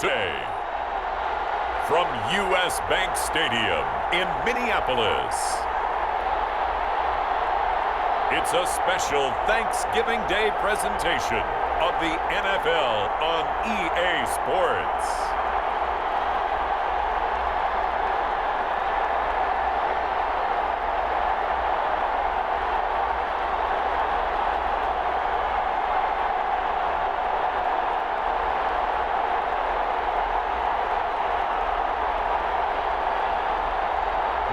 today. From U.S. Bank Stadium in Minneapolis, it's a special Thanksgiving Day presentation of the NFL on EA Sports.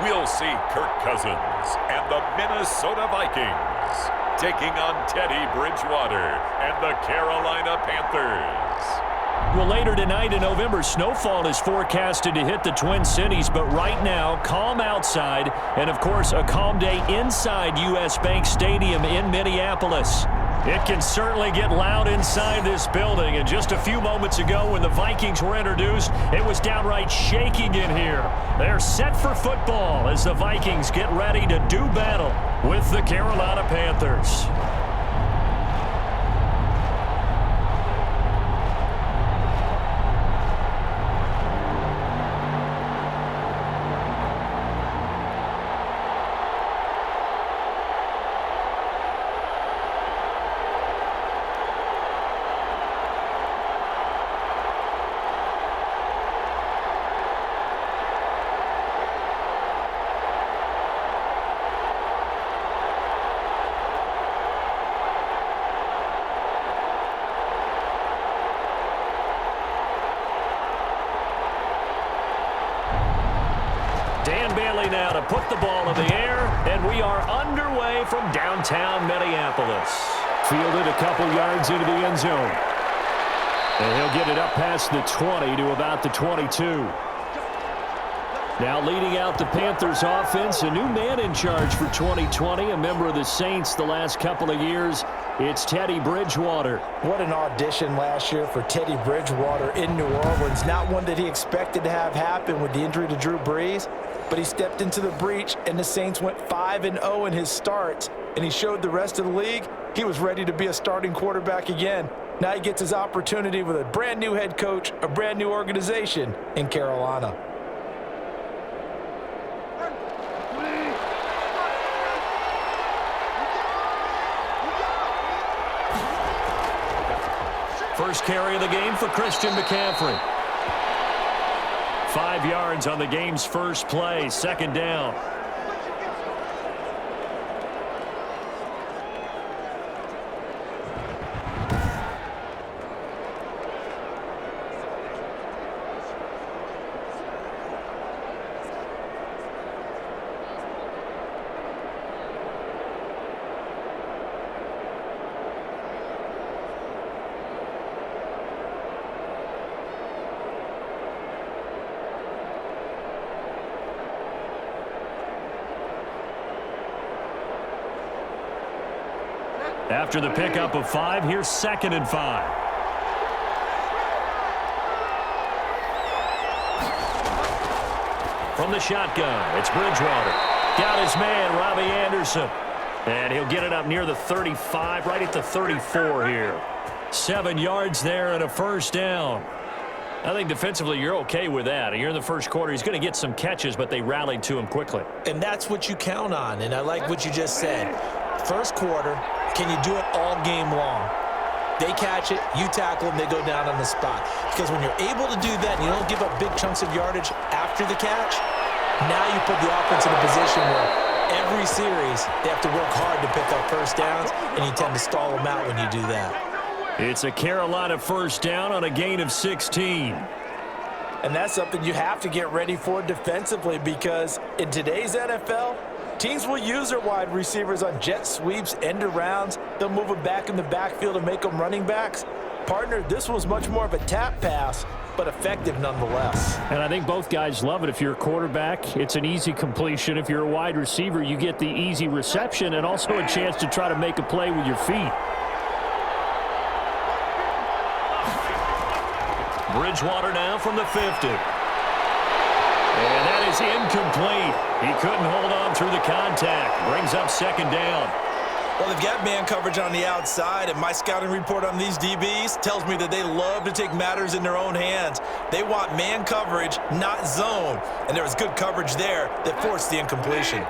We'll see Kirk Cousins and the Minnesota Vikings taking on Teddy Bridgewater and the Carolina Panthers. Well, later tonight in November, snowfall is forecasted to hit the Twin Cities, but right now, calm outside, and of course, a calm day inside U.S. Bank Stadium in Minneapolis. It can certainly get loud inside this building, and just a few moments ago when the Vikings were introduced, it was downright shaking in here. They're set for football as the Vikings get ready to do battle with the Carolina Panthers. Now to put the ball in the air, and we are underway from downtown Minneapolis. Fielded a couple yards into the end zone. And he'll get it up past the 20 to about the 22. Now leading out the Panthers offense, a new man in charge for 2020, a member of the Saints the last couple of years. It's Teddy Bridgewater. What an audition last year for Teddy Bridgewater in New Orleans. Not one that he expected to have happen with the injury to Drew Brees, but he stepped into the breach, and the Saints went 5-0 in his starts, and he showed the rest of the league he was ready to be a starting quarterback again. Now he gets his opportunity with a brand new head coach, a brand new organization in Carolina. First carry of the game for Christian McCaffrey. 5 yards on the game's first play, second down. After the pickup of 5, here's 2nd and 5. From the shotgun, it's Bridgewater. Got his man, Robbie Anderson. And he'll get it up near the 35, right at the 34 here. 7 yards there and a first down. I think defensively you're okay with that. You're in the first quarter. He's going to get some catches, but they rallied to him quickly. And that's what you count on, and I like what you just said. First quarter, can you do it all game long? They catch it, you tackle them, they go down on the spot. Because when you're able to do that and you don't give up big chunks of yardage after the catch, now you put the offense in a position where every series they have to work hard to pick up first downs, and you tend to stall them out when you do that. It's a Carolina first down on a gain of 16. And that's something you have to get ready for defensively, because in today's NFL, teams will use their wide receivers on jet sweeps, end arounds. They'll move them back in the backfield and make them running backs. Partner, this was much more of a tap pass, but effective nonetheless. And I think both guys love it. If you're a quarterback, it's an easy completion. If you're a wide receiver, you get the easy reception and also a chance to try to make a play with your feet. Bridgewater now from the 50. And that is incomplete. He couldn't hold on through the contact. Brings up second down. Well, they've got man coverage on the outside, and my scouting report on these DBs tells me that they love to take matters in their own hands. They want man coverage, not zone. And there was good coverage there that forced the incompletion.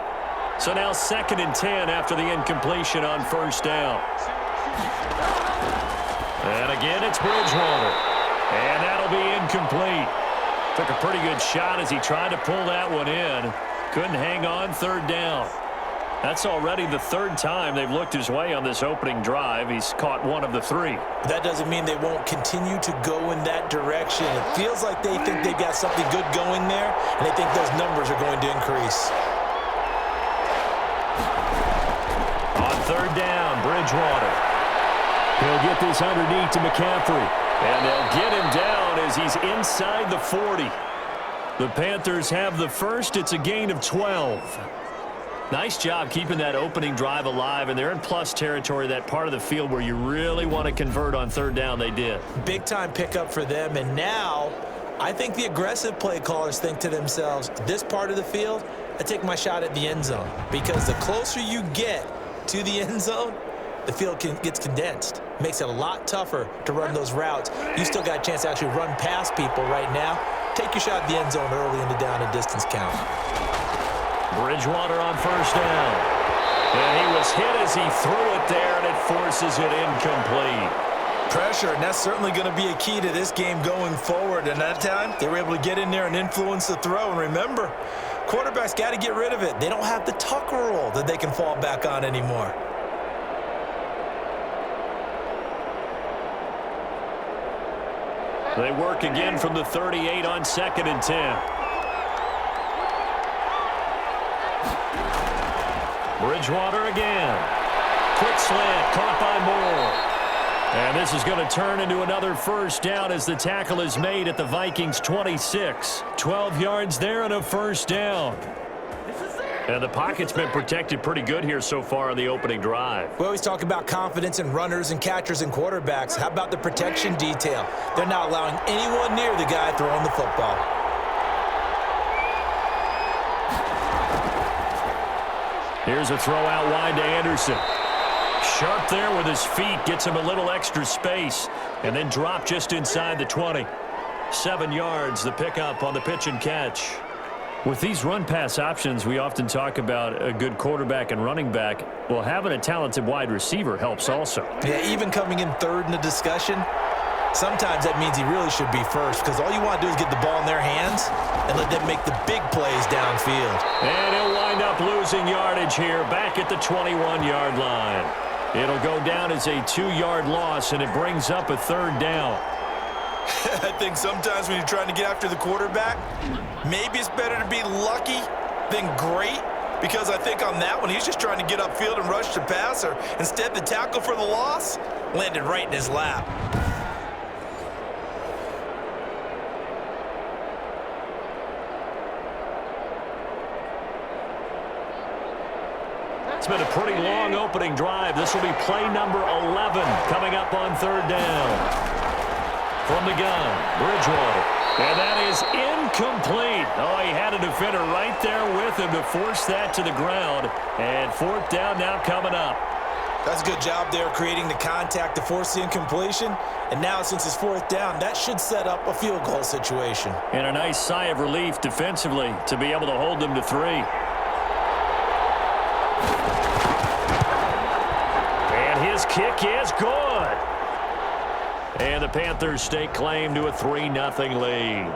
So now 2nd and 10 after the incompletion on first down. And again, it's Bridgewater. And that'll be incomplete. Took a pretty good shot as he tried to pull that one in. Couldn't hang on 3rd down. That's already the 3rd time they've looked his way on this opening drive. He's caught 1 of the 3. That doesn't mean they won't continue to go in that direction. It feels like they think they've got something good going there, and they think those numbers are going to increase. On 3rd down, Bridgewater. He'll get this underneath to McCaffrey. And they'll get him down as he's inside the 40. The Panthers have the first. It's a gain of 12. Nice job keeping that opening drive alive, and they're in plus territory, that part of the field where you really want to convert on 3rd down. They did. Big-time pickup for them, and now I think the aggressive play callers think to themselves, this part of the field, I take my shot at the end zone, because the closer you get to the end zone, the field gets condensed. Makes it a lot tougher to run those routes. You still got a chance to actually run past people right now. Take your shot at the end zone early in the down and distance count. Bridgewater on first down. And he was hit as he threw it there, and it forces it incomplete. Pressure, and that's certainly going to be a key to this game going forward. And that time, they were able to get in there and influence the throw. And remember, quarterbacks got to get rid of it. They don't have the Tucker rule that they can fall back on anymore. They work again from the 38 on 2nd and 10. Bridgewater again. Quick slant, caught by Moore. And this is going to turn into another first down as the tackle is made at the Vikings 26. 12 yards there and a first down. And the pocket's been protected pretty good here so far on the opening drive. We always talk about confidence in runners and catchers and quarterbacks. How about the protection detail? They're not allowing anyone near the guy throwing the football. Here's a throw out wide to Anderson. Sharp there with his feet, gets him a little extra space, and then drop just inside the 20. 7 yards, the pickup on the pitch and catch. With these run-pass options, we often talk about a good quarterback and running back. Well, having a talented wide receiver helps also. Yeah, even coming in 3rd in the discussion, sometimes that means he really should be first, because all you want to do is get the ball in their hands and let them make the big plays downfield. And he'll wind up losing yardage here, back at the 21-yard line. It'll go down as a 2-yard loss, and it brings up a 3rd down. I think sometimes when you're trying to get after the quarterback, maybe it's better to be lucky than great, because I think on that one, he's just trying to get upfield and rush the passer. Instead, the tackle for the loss landed right in his lap. It's been a pretty long opening drive. This will be play number 11 coming up on 3rd down. From the gun, Bridgewater. And that is incomplete. Oh, he had a defender right there with him to force that to the ground. And 4th down now coming up. That's a good job there creating the contact to force the incompletion. And now since it's 4th down, that should set up a field goal situation. And a nice sigh of relief defensively to be able to hold them to 3. And his kick is good. And the Panthers stake claim to a 3-0 lead.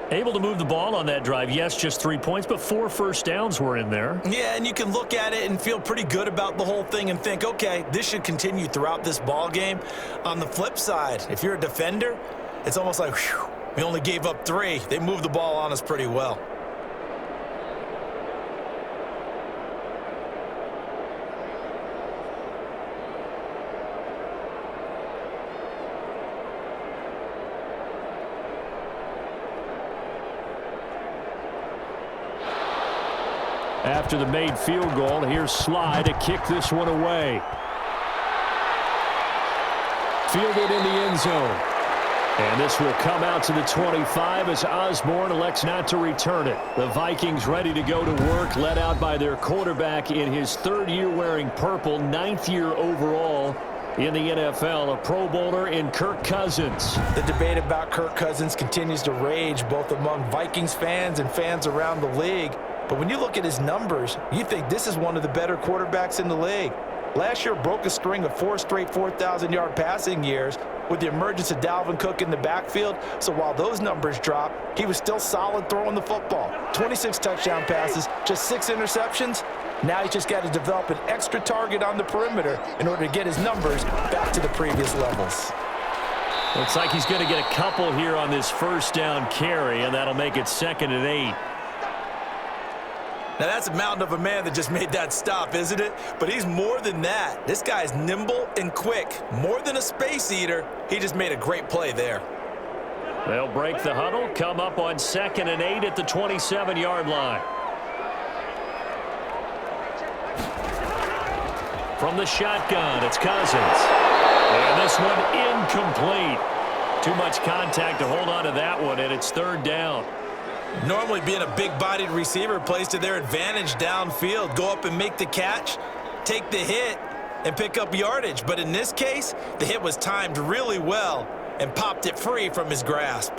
Able to move the ball on that drive. Yes, just 3 points, but 4 first downs were in there. Yeah, and you can look at it and feel pretty good about the whole thing and think, okay, this should continue throughout this ball game. On the flip side, if you're a defender, it's almost like, whew, we only gave up 3. They moved the ball on us pretty well. After the made field goal, here's Sly to kick this one away. Fielded in the end zone. And this will come out to the 25 as Osborne elects not to return it. The Vikings ready to go to work, led out by their quarterback in his third year wearing purple, 9th year overall in the NFL, a Pro Bowler in Kirk Cousins. The debate about Kirk Cousins continues to rage both among Vikings fans and fans around the league. But when you look at his numbers, you think this is one of the better quarterbacks in the league. Last year broke a string of 4 straight 4,000-yard passing years with the emergence of Dalvin Cook in the backfield. So while those numbers dropped, he was still solid throwing the football. 26 touchdown passes, just 6 interceptions. Now he's just got to develop an extra target on the perimeter in order to get his numbers back to the previous levels. Looks like he's going to get a couple here on this first down carry, and that'll make it 2nd and 8. Now, that's a mountain of a man that just made that stop, isn't it? But he's more than that. This guy's nimble and quick. More than a space eater. He just made a great play there. They'll break the huddle, come up on 2nd and 8 at the 27-yard line. From the shotgun, it's Cousins. And this one incomplete. Too much contact to hold on to that one, and it's 3rd down. Normally being a big-bodied receiver plays to their advantage downfield. Go up and make the catch, take the hit, and pick up yardage. But in this case, the hit was timed really well and popped it free from his grasp.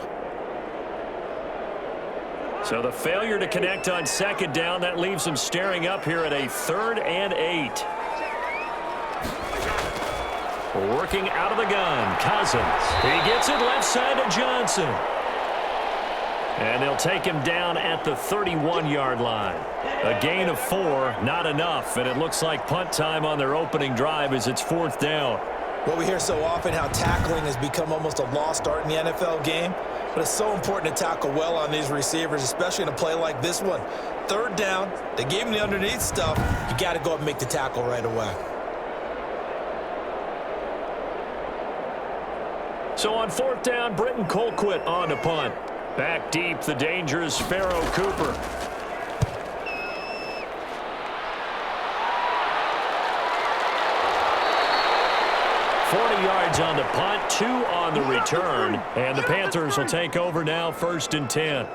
So the failure to connect on 2nd down, that leaves him staring up here at a 3rd and 8. Working out of the gun, Cousins. He gets it left side to Johnson. And they'll take him down at the 31-yard line. A gain of 4, not enough, and it looks like punt time on their opening drive as it's 4th down. Well, we hear so often how tackling has become almost a lost art in the NFL game, but it's so important to tackle well on these receivers, especially in a play like this one. 3rd down, they gave him the underneath stuff. You got to go up and make the tackle right away. So on 4th down, Britton Colquitt on to punt. Back deep, the dangerous Pharaoh Cooper. Yards on the punt, 2 on the return, and the Panthers will take over now, 1st and 10.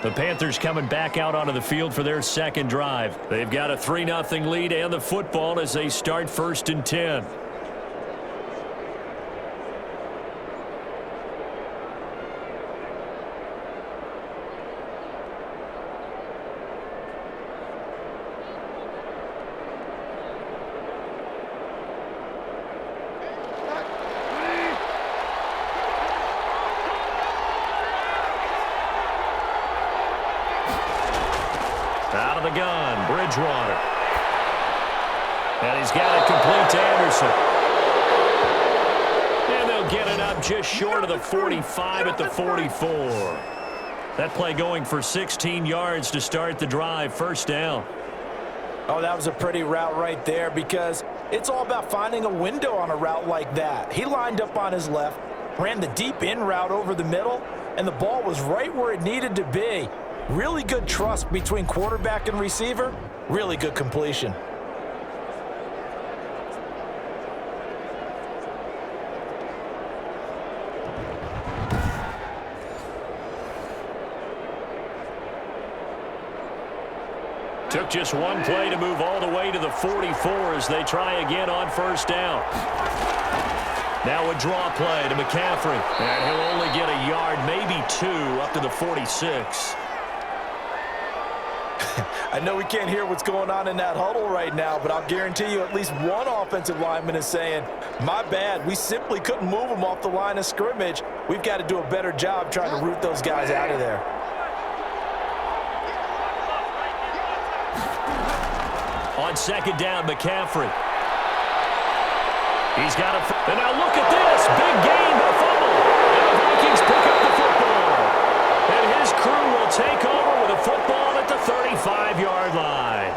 The Panthers coming back out onto the field for their 2nd drive. They've got a 3-0 lead and the football as they start 1st and 10. Out of the gun, Bridgewater. And he's got it complete to Anderson. And they'll get it up just short of the 45 at the 44. That play going for 16 yards to start the drive, 1st down. Oh, that was a pretty route right there because it's all about finding a window on a route like that. He lined up on his left, ran the deep in route over the middle, and the ball was right where it needed to be. Really good trust between quarterback and receiver. Really good completion. Took just one play to move all the way to the 44 as they try again on 1st down. Now a draw play to McCaffrey. And he'll only get a yard, maybe 2, up to the 46. I know we can't hear what's going on in that huddle right now, but I'll guarantee you at least one offensive lineman is saying, my bad, we simply couldn't move them off the line of scrimmage. We've got to do a better job trying to root those guys out of there. On 2nd down, McCaffrey. He's got a... And now look at this. Big gain, a fumble. And the Vikings pick up the football. And his crew will take over with a football at the 35-yard line.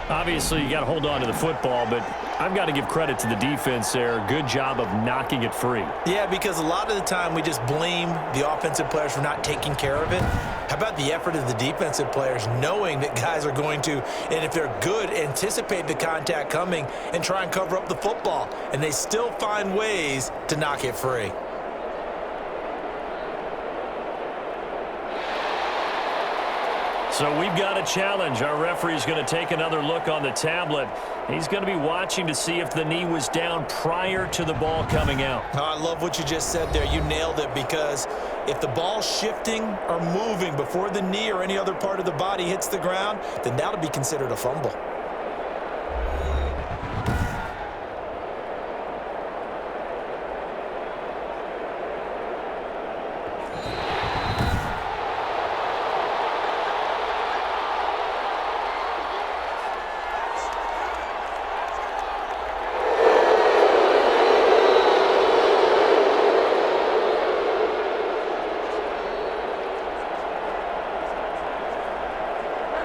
Obviously, you got to hold on to the football, but I've got to give credit to the defense there. Good job of knocking it free. Yeah, because a lot of the time we just blame the offensive players for not taking care of it. How about the effort of the defensive players knowing that guys are going to, and if they're good, anticipate the contact coming and try and cover up the football, and they still find ways to knock it free. So we've got a challenge. Our referee's going to take another look on the tablet. He's going to be watching to see if the knee was down prior to the ball coming out. Oh, I love what you just said there. You nailed it, because if the ball's shifting or moving before the knee or any other part of the body hits the ground, then that'll be considered a fumble.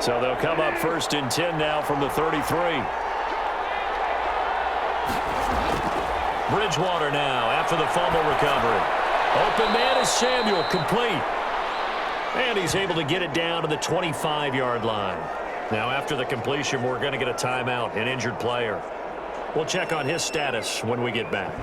So they'll come up 1st and 10 now from the 33. Bridgewater now after the fumble recovery. Open man is Samuel, complete. And he's able to get it down to the 25-yard line. Now after the completion, we're going to get a timeout, an injured player. We'll check on his status when we get back.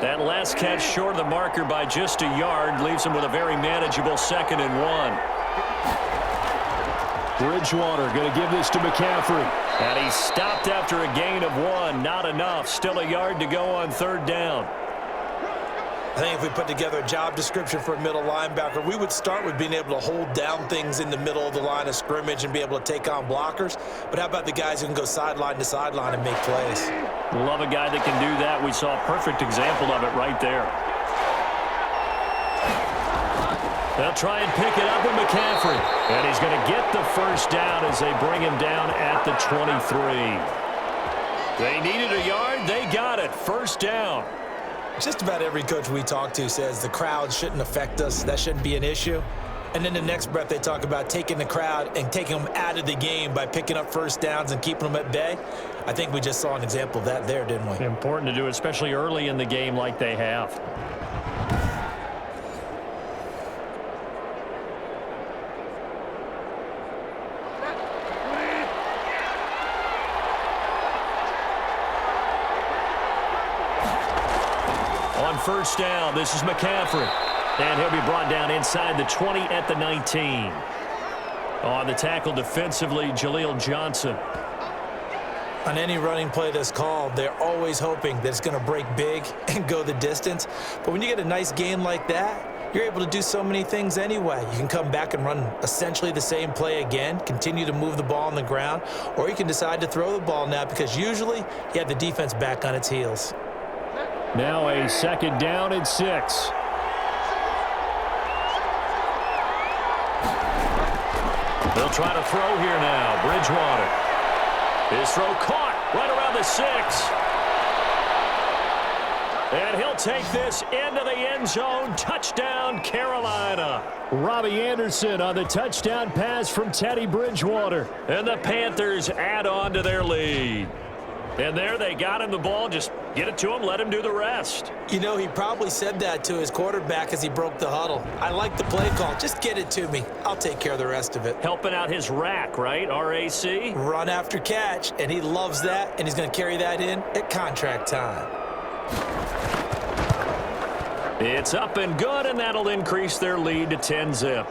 That last catch short of the marker by just a yard leaves him with a very manageable 2nd and 1. Bridgewater going to give this to McCaffrey. And he stopped after a gain of 1. Not enough. Still a yard to go on 3rd down. I think if we put together a job description for a middle linebacker, we would start with being able to hold down things in the middle of the line of scrimmage and be able to take on blockers. But how about the guys who can go sideline to sideline and make plays? Love a guy that can do that. We saw a perfect example of it right there. They'll try and pick it up with McCaffrey. And he's going to get the 1st down as they bring him down at the 23. They needed a yard. They got it. 1st down. Just about every coach we talk to says the crowd shouldn't affect us. That shouldn't be an issue. And then the next breath they talk about taking the crowd and taking them out of the game by picking up 1st downs and keeping them at bay. I think we just saw an example of that there, didn't we? Important to do, especially early in the game like they have. On 1st down, this is McCaffrey. And he'll be brought down inside the 20 at the 19. On the tackle defensively, Jaleel Johnson. On any running play that's called, they're always hoping that it's going to break big and go the distance. But when you get a nice gain like that, you're able to do so many things anyway. You can come back and run essentially the same play again, continue to move the ball on the ground, or you can decide to throw the ball now, because usually you have the defense back on its heels. Now a 2nd down and 6. They'll try to throw here now. Bridgewater. His throw caught right around the 6. And he'll take this into the end zone. Touchdown, Carolina. Robbie Anderson on the touchdown pass from Teddy Bridgewater. And the Panthers add on to their lead. And there they got him the ball. Just get it to him, let him do the rest. You know, he probably said that to his quarterback as he broke the huddle. I like the play call. Just get it to me. I'll take care of the rest of it. Helping out his rack, right? RAC? Run after catch, and he loves that, and he's going to carry that in at contract time. It's up and good, and that'll increase their lead to 10-zip.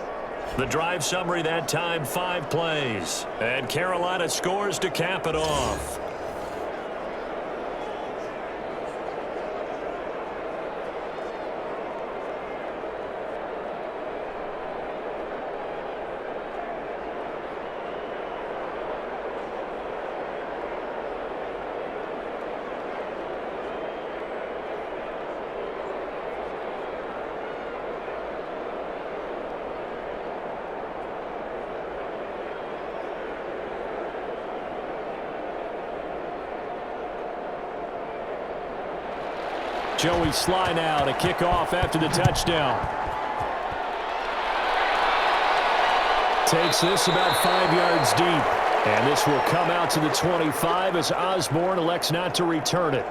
The drive summary that time, 5 plays. And Carolina scores to cap it off. Joey Sly now to kick off after the touchdown. Takes this about 5 yards deep. And this will come out to the 25 as Osborne elects not to return it.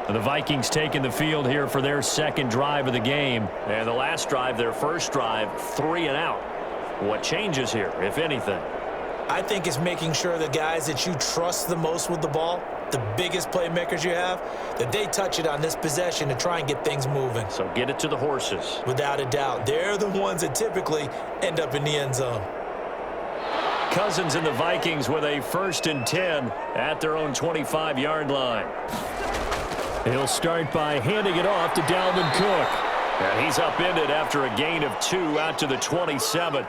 And the Vikings taking the field here for their second drive of the game. And the last drive, their first drive, 3 and out. What changes here, if anything? I think it's making sure the guys that you trust the most with the ball, the biggest playmakers you have, that they touch it on this possession to try and get things moving. So get it to the horses. Without a doubt. They're the ones that typically end up in the end zone. Cousins and the Vikings with a 1st and 10 at their own 25-yard line. He'll start by handing it off to Dalvin Cook. And he's upended after a gain of 2 out to the 27.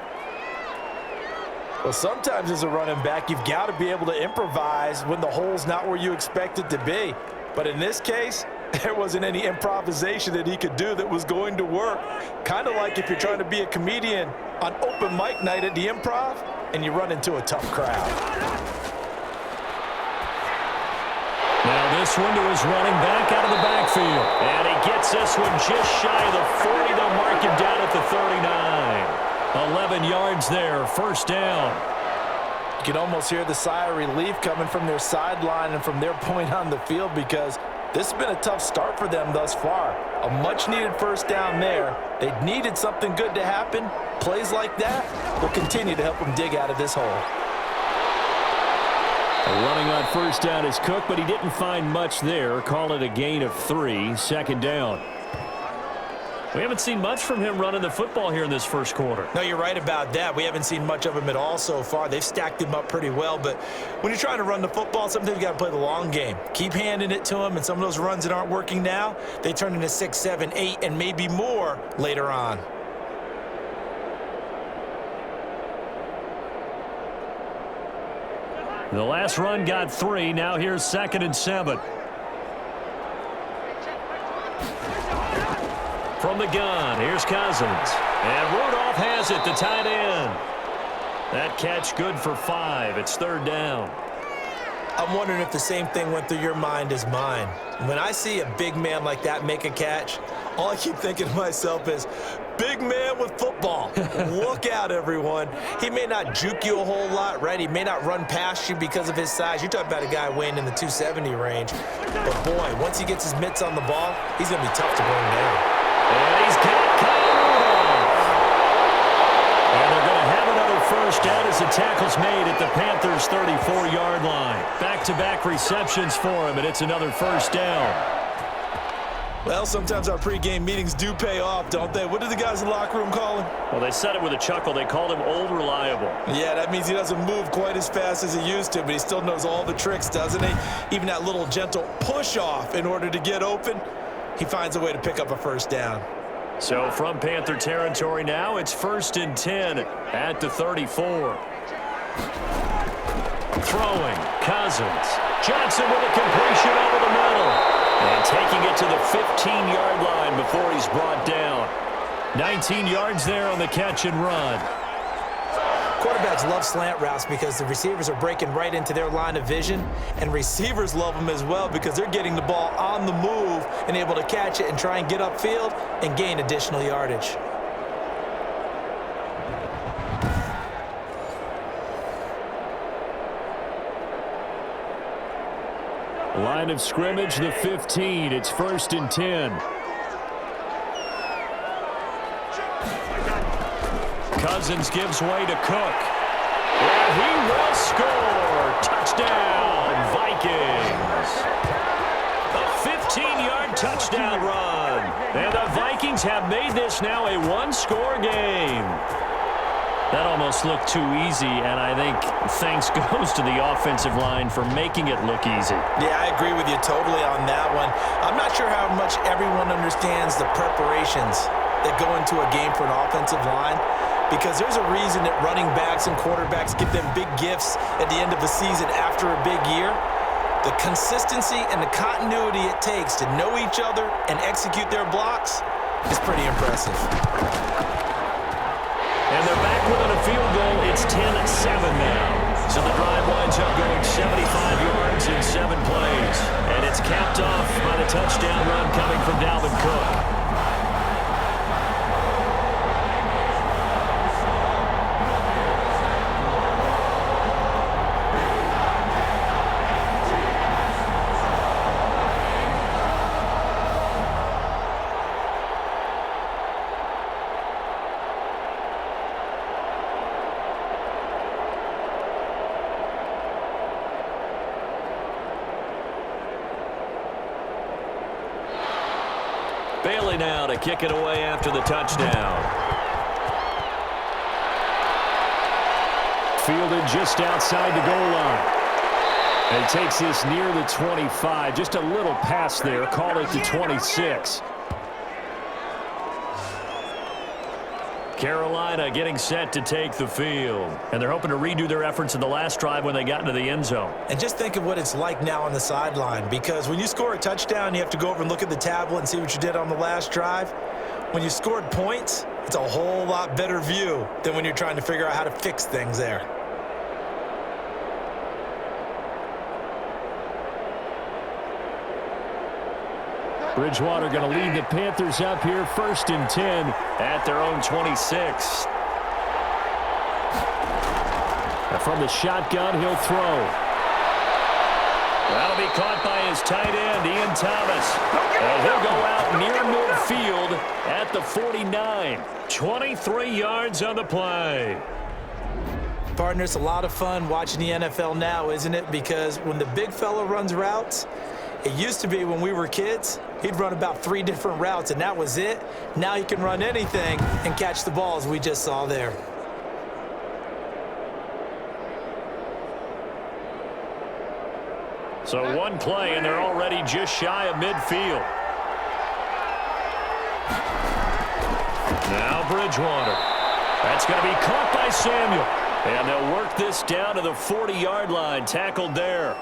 Well, sometimes as a running back, you've got to be able to improvise when the hole's not where you expect it to be. But in this case, there wasn't any improvisation that he could do that was going to work. Kind of like if you're trying to be a comedian on open mic night at the Improv and you run into a tough crowd. Now this one to his running back out of the backfield. And he gets this one just shy of the 40. They'll mark him down at the 39. 11 yards there, 1st down. You can almost hear the sigh of relief coming from their sideline and from their point on the field because this has been a tough start for them thus far. A much-needed 1st down there. They needed something good to happen. Plays like that will continue to help them dig out of this hole. Running on 1st down is Cook, but he didn't find much there. Call it a gain of 3, 2nd down. We haven't seen much from him running the football here in this first quarter. No, you're right about that. We haven't seen much of him at all so far. They've stacked him up pretty well, but when you're trying to run the football, sometimes you got to play the long game. Keep handing it to him, and some of those runs that aren't working now, they turn into 6, 7, 8, and maybe more later on. The last run got 3. Now here's 2nd and 7. From the gun, here's Cousins. And Rudolph has it, the tight end. That catch good for 5. It's 3rd down. I'm wondering if the same thing went through your mind as mine. When I see a big man like that make a catch, all I keep thinking to myself is, big man with football. Look out, everyone. He may not juke you a whole lot, right? He may not run past you because of his size. You're talking about a guy weighing in the 270 range. But, boy, once he gets his mitts on the ball, he's going to be tough to bring down. And he's got Kyle Rudolph. And they're going to have another 1st down as the tackle's made at the Panthers' 34-yard line. Back-to-back receptions for him, and it's another 1st down. Well, sometimes our pregame meetings do pay off, don't they? What did the guys in the locker room call him? Well, they said it with a chuckle. They called him Old Reliable. Yeah, that means he doesn't move quite as fast as he used to, but he still knows all the tricks, doesn't he? Even that little gentle push-off in order to get open, he finds a way to pick up a 1st down. So from Panther territory now, it's 1st and 10 at the 34. Throwing, Cousins. Johnson with a completion over the middle. And taking it to the 15-yard line before he's brought down. 19 yards there on the catch and run. Quarterbacks love slant routes because the receivers are breaking right into their line of vision, and receivers love them as well because they're getting the ball on the move and able to catch it and try and get upfield and gain additional yardage. Line of scrimmage, the 15. It's 1st and 10. Cousins gives way to Cook. And he will score. Touchdown, Vikings. A 15-yard touchdown run. And the Vikings have made this now a 1-score game. That almost looked too easy, and I think thanks goes to the offensive line for making it look easy. Yeah, I agree with you totally on that one. I'm not sure how much everyone understands the preparations that go into a game for an offensive line, because there's a reason that running backs and quarterbacks give them big gifts at the end of the season after a big year. The consistency and the continuity it takes to know each other and execute their blocks is pretty impressive. And they're back within a field goal. It's 10-7 now. So the drive winds up going 75 yards in 7 plays. And it's capped off by the touchdown run coming from Dalvin Cook. Bailey now to kick it away after the touchdown. Fielded just outside the goal line. And takes this near the 25. Just a little pass there. Call it the 26. Carolina getting set to take the field. And they're hoping to redo their efforts in the last drive when they got into the end zone. And just think of what it's like now on the sideline, because when you score a touchdown, you have to go over and look at the tablet and see what you did on the last drive. When you scored points, it's a whole lot better view than when you're trying to figure out how to fix things there. Bridgewater going to lead the Panthers up here, 1st and 10 at their own 26. And from the shotgun, he'll throw. That'll be caught by his tight end, Ian Thomas. And he'll go out near midfield at the 49. 23 yards on the play. Partner, it's a lot of fun watching the NFL now, isn't it? Because when the big fella runs routes, it used to be when we were kids, he'd run about 3 different routes, and that was it. Now he can run anything and catch the balls we just saw there. So one play, and they're already just shy of midfield. Now Bridgewater. That's going to be caught by Samuel. And they'll work this down to the 40-yard line. Tackled there.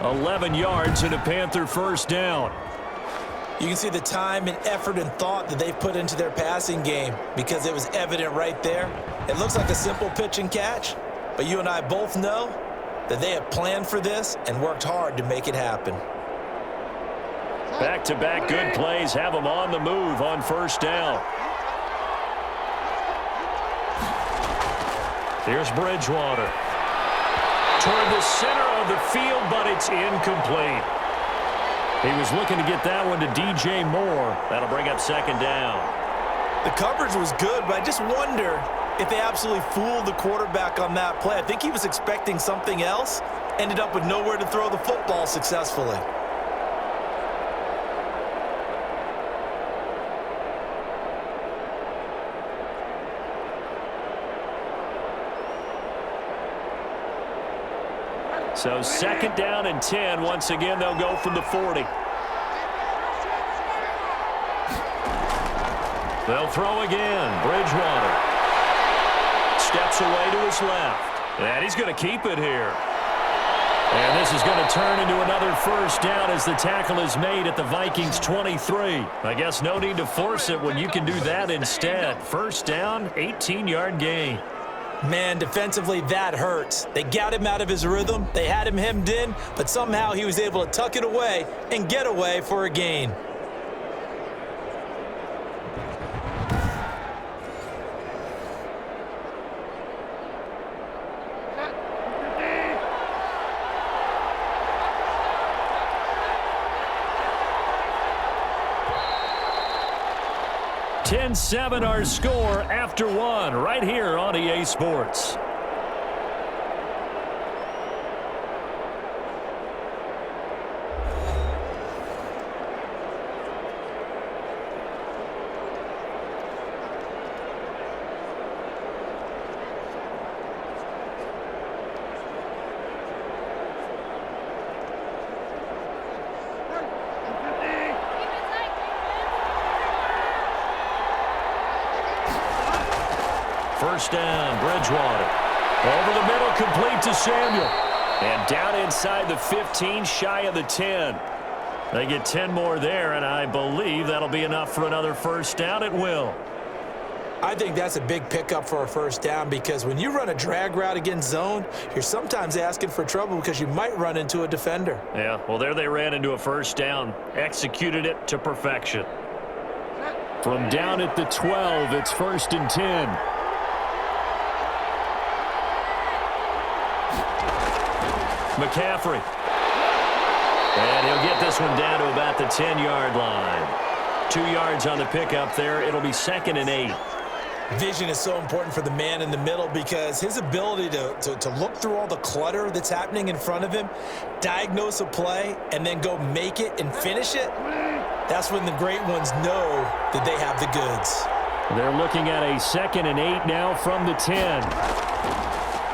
11 yards and a Panther first down. You can see the time and effort and thought that they've put into their passing game because it was evident right there. It looks like a simple pitch and catch, but you and I both know that they have planned for this and worked hard to make it happen. Back-to-back good plays have them on the move on first down. Here's Bridgewater. Toward the center of the field, but it's incomplete. He was looking to get that one to DJ Moore. That'll bring up second down. The coverage was good, but I just wonder if they absolutely fooled the quarterback on that play. I think he was expecting something else, ended up with nowhere to throw the football successfully. So second down and 10. Once again, they'll go from the 40. They'll throw again. Bridgewater steps away to his left. And he's going to keep it here. And this is going to turn into another first down as the tackle is made at the Vikings 23. I guess no need to force it when you can do that instead. First down, 18-yard gain. Man, defensively, that hurts. They got him out of his rhythm. They had him hemmed in, but somehow he was able to tuck it away and get away for a gain. Ten-7 our score after one right here on EA Sports. First down, Bridgewater. Over the middle, complete to Samuel. And down inside the 15, shy of the 10. They get 10 more there, and I believe that'll be enough for another first down. It will. I think that's a big pickup for a first down because when you run a drag route against zone, you're sometimes asking for trouble because you might run into a defender. Yeah, well, there they ran into a first down. Executed it to perfection. From down at the 12, it's 1st and 10. McCaffrey. And he'll get this one down to about the 10-yard line. 2 yards on the pickup there. It'll be 2nd and 8. Vision is so important for the man in the middle because his ability to look through all the clutter that's happening in front of him, diagnose a play, and then go make it and finish it, that's when the great ones know that they have the goods. They're looking at a 2nd and 8 now from the 10.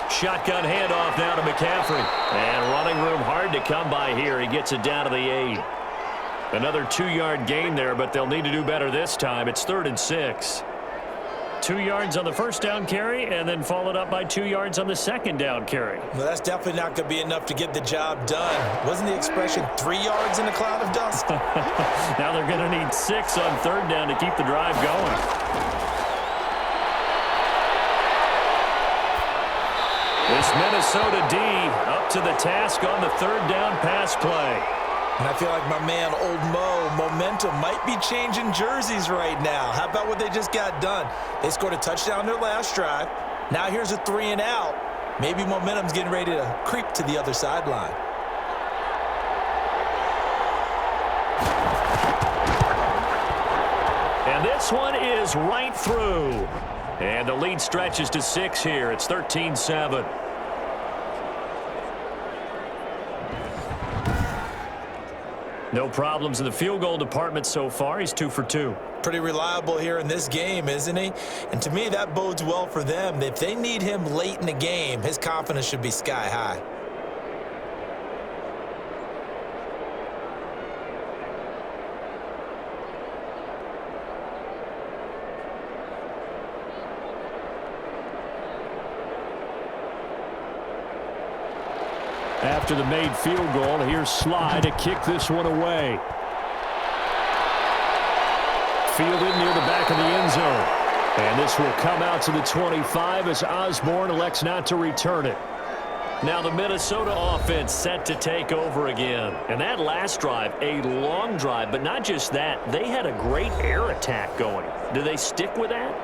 Shotgun handoff now to McCaffrey. And running room hard to come by here. He gets it down to the 8. Another 2-yard gain there, but they'll need to do better this time. It's 3rd and 6. 2 yards on the first down carry, and then followed up by 2 yards on the second down carry. Well, that's definitely not going to be enough to get the job done. Wasn't the expression 3 yards in a cloud of dust? Now they're going to need 6 on 3rd down to keep the drive going. This Minnesota D up to the task on the 3rd down pass play. And I feel like my man, Old Mo, momentum might be changing jerseys right now. How about what they just got done? They scored a touchdown their last drive. Now here's a 3 and out. Maybe momentum's getting ready to creep to the other sideline. And this one is right through. And the lead stretches to 6 here. It's 13-7. No problems in the field goal department so far. He's 2 for 2. Pretty reliable here in this game, isn't he? And to me, that bodes well for them. If they need him late in the game, his confidence should be sky high. After the made field goal, here's Sly to kick this one away. Fielded near the back of the end zone. And this will come out to the 25 as Osborne elects not to return it. Now the Minnesota offense set to take over again. And that last drive, a long drive, but not just that. They had a great air attack going. Do they stick with that?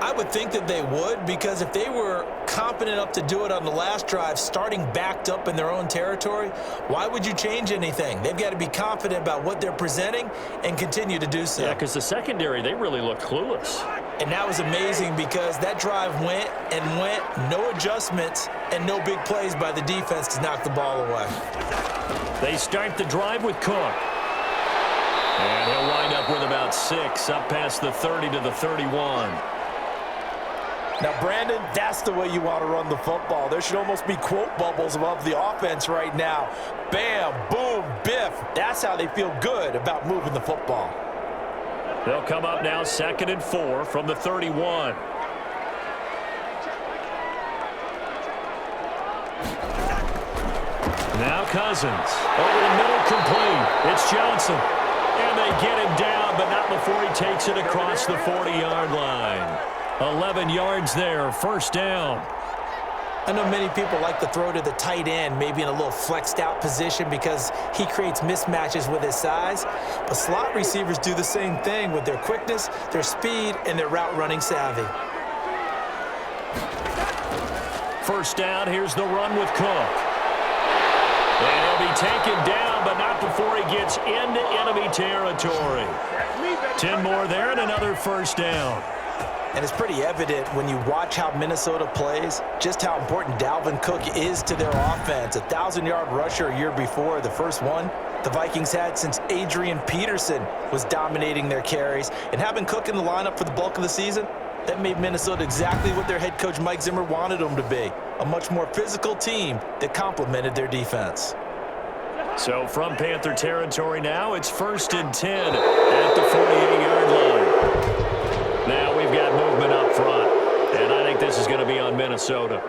I would think that they would, because if they were confident enough to do it on the last drive, starting backed up in their own territory, why would you change anything? They've got to be confident about what they're presenting and continue to do so. Yeah, because the secondary, they really looked clueless. And that was amazing because that drive went and went, no adjustments, and no big plays by the defense to knock the ball away. They start the drive with Cook. And he'll wind up with about 6, up past the 30 to the 31. Now, Brandon, that's the way you want to run the football. There should almost be quote bubbles above the offense right now. Bam, boom, biff. That's how they feel good about moving the football. They'll come up now 2nd and 4 from the 31. Now Cousins. Over the middle, complete. It's Johnson. And they get him down, but not before he takes it across the 40-yard line. 11 yards there, 1st down. I know many people like to throw to the tight end, maybe in a little flexed out position because he creates mismatches with his size. But slot receivers do the same thing with their quickness, their speed, and their route running savvy. 1st down, here's the run with Cook. And he'll be taken down, but not before he gets into enemy territory. 10 more there and another 1st down. And it's pretty evident when you watch how Minnesota plays, just how important Dalvin Cook is to their offense. 1,000-yard rusher a year before, the first one the Vikings had since Adrian Peterson was dominating their carries. And having Cook in the lineup for the bulk of the season, that made Minnesota exactly what their head coach Mike Zimmer wanted them to be, a much more physical team that complemented their defense. So from Panther territory now, it's 1st and 10 at the 48-yard line. Now we've got movement up front, and I think this is going to be on Minnesota.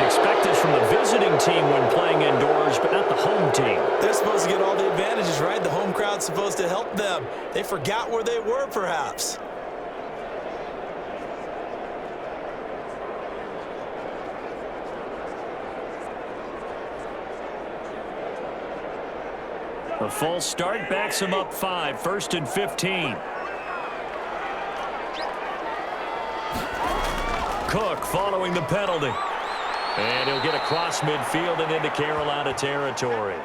Expect this from the visiting team when playing indoors, but not the home team. They're supposed to get all the advantages, right? The home crowd's supposed to help them. They forgot where they were, perhaps. A false start backs him up 5, 1st and 15. Cook following the penalty. And he'll get across midfield and into Carolina territory.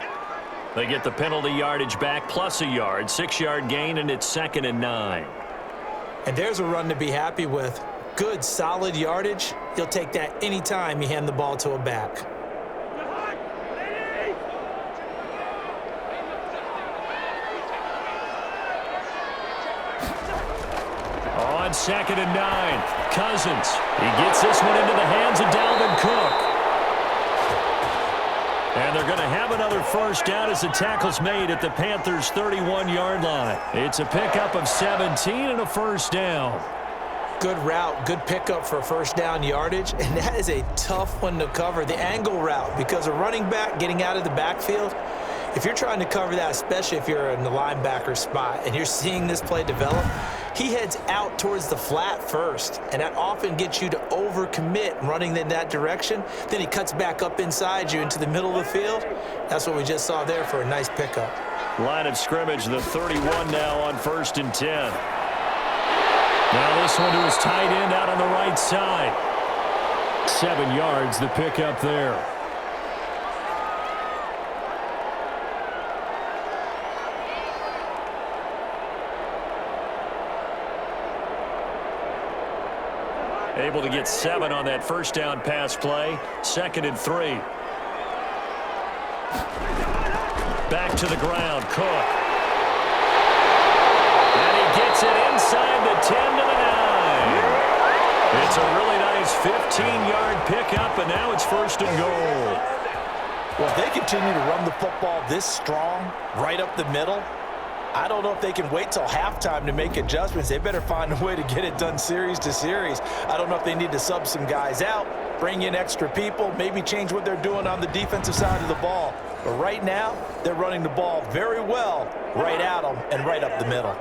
They get the penalty yardage back plus a yard, 6-yard gain, and it's 2nd and 9. And there's a run to be happy with. Good, solid yardage. You'll take that anytime you hand the ball to a back. On 2nd and 9, Cousins. He gets this one into the hands of Dalvin Cook. And they're going to have another first down as the tackle's made at the Panthers' 31-yard line. It's a pickup of 17 and a first down. Good route, good pickup for first down yardage, and that is a tough one to cover, the angle route, because a running back getting out of the backfield, if you're trying to cover that, especially if you're in the linebacker spot and you're seeing this play develop, he heads out towards the flat first, and that often gets you to overcommit running in that direction. Then he cuts back up inside you into the middle of the field. That's what we just saw there for a nice pickup. Line of scrimmage, the 31 now on 1st and 10. Now this one to his tight end out on the right side. 7 yards, the pickup there. Able to get 7 on that first down pass play. 2nd and 3. Back to the ground, Cook. And he gets it inside the 10 to the 9. It's a really nice 15-yard pickup, and now it's 1st and goal. Well, if they continue to run the football this strong, right up the middle, I don't know if they can wait till halftime to make adjustments. They better find a way to get it done series to series. I don't know if they need to sub some guys out, bring in extra people, maybe change what they're doing on the defensive side of the ball. But right now, they're running the ball very well right at them and right up the middle.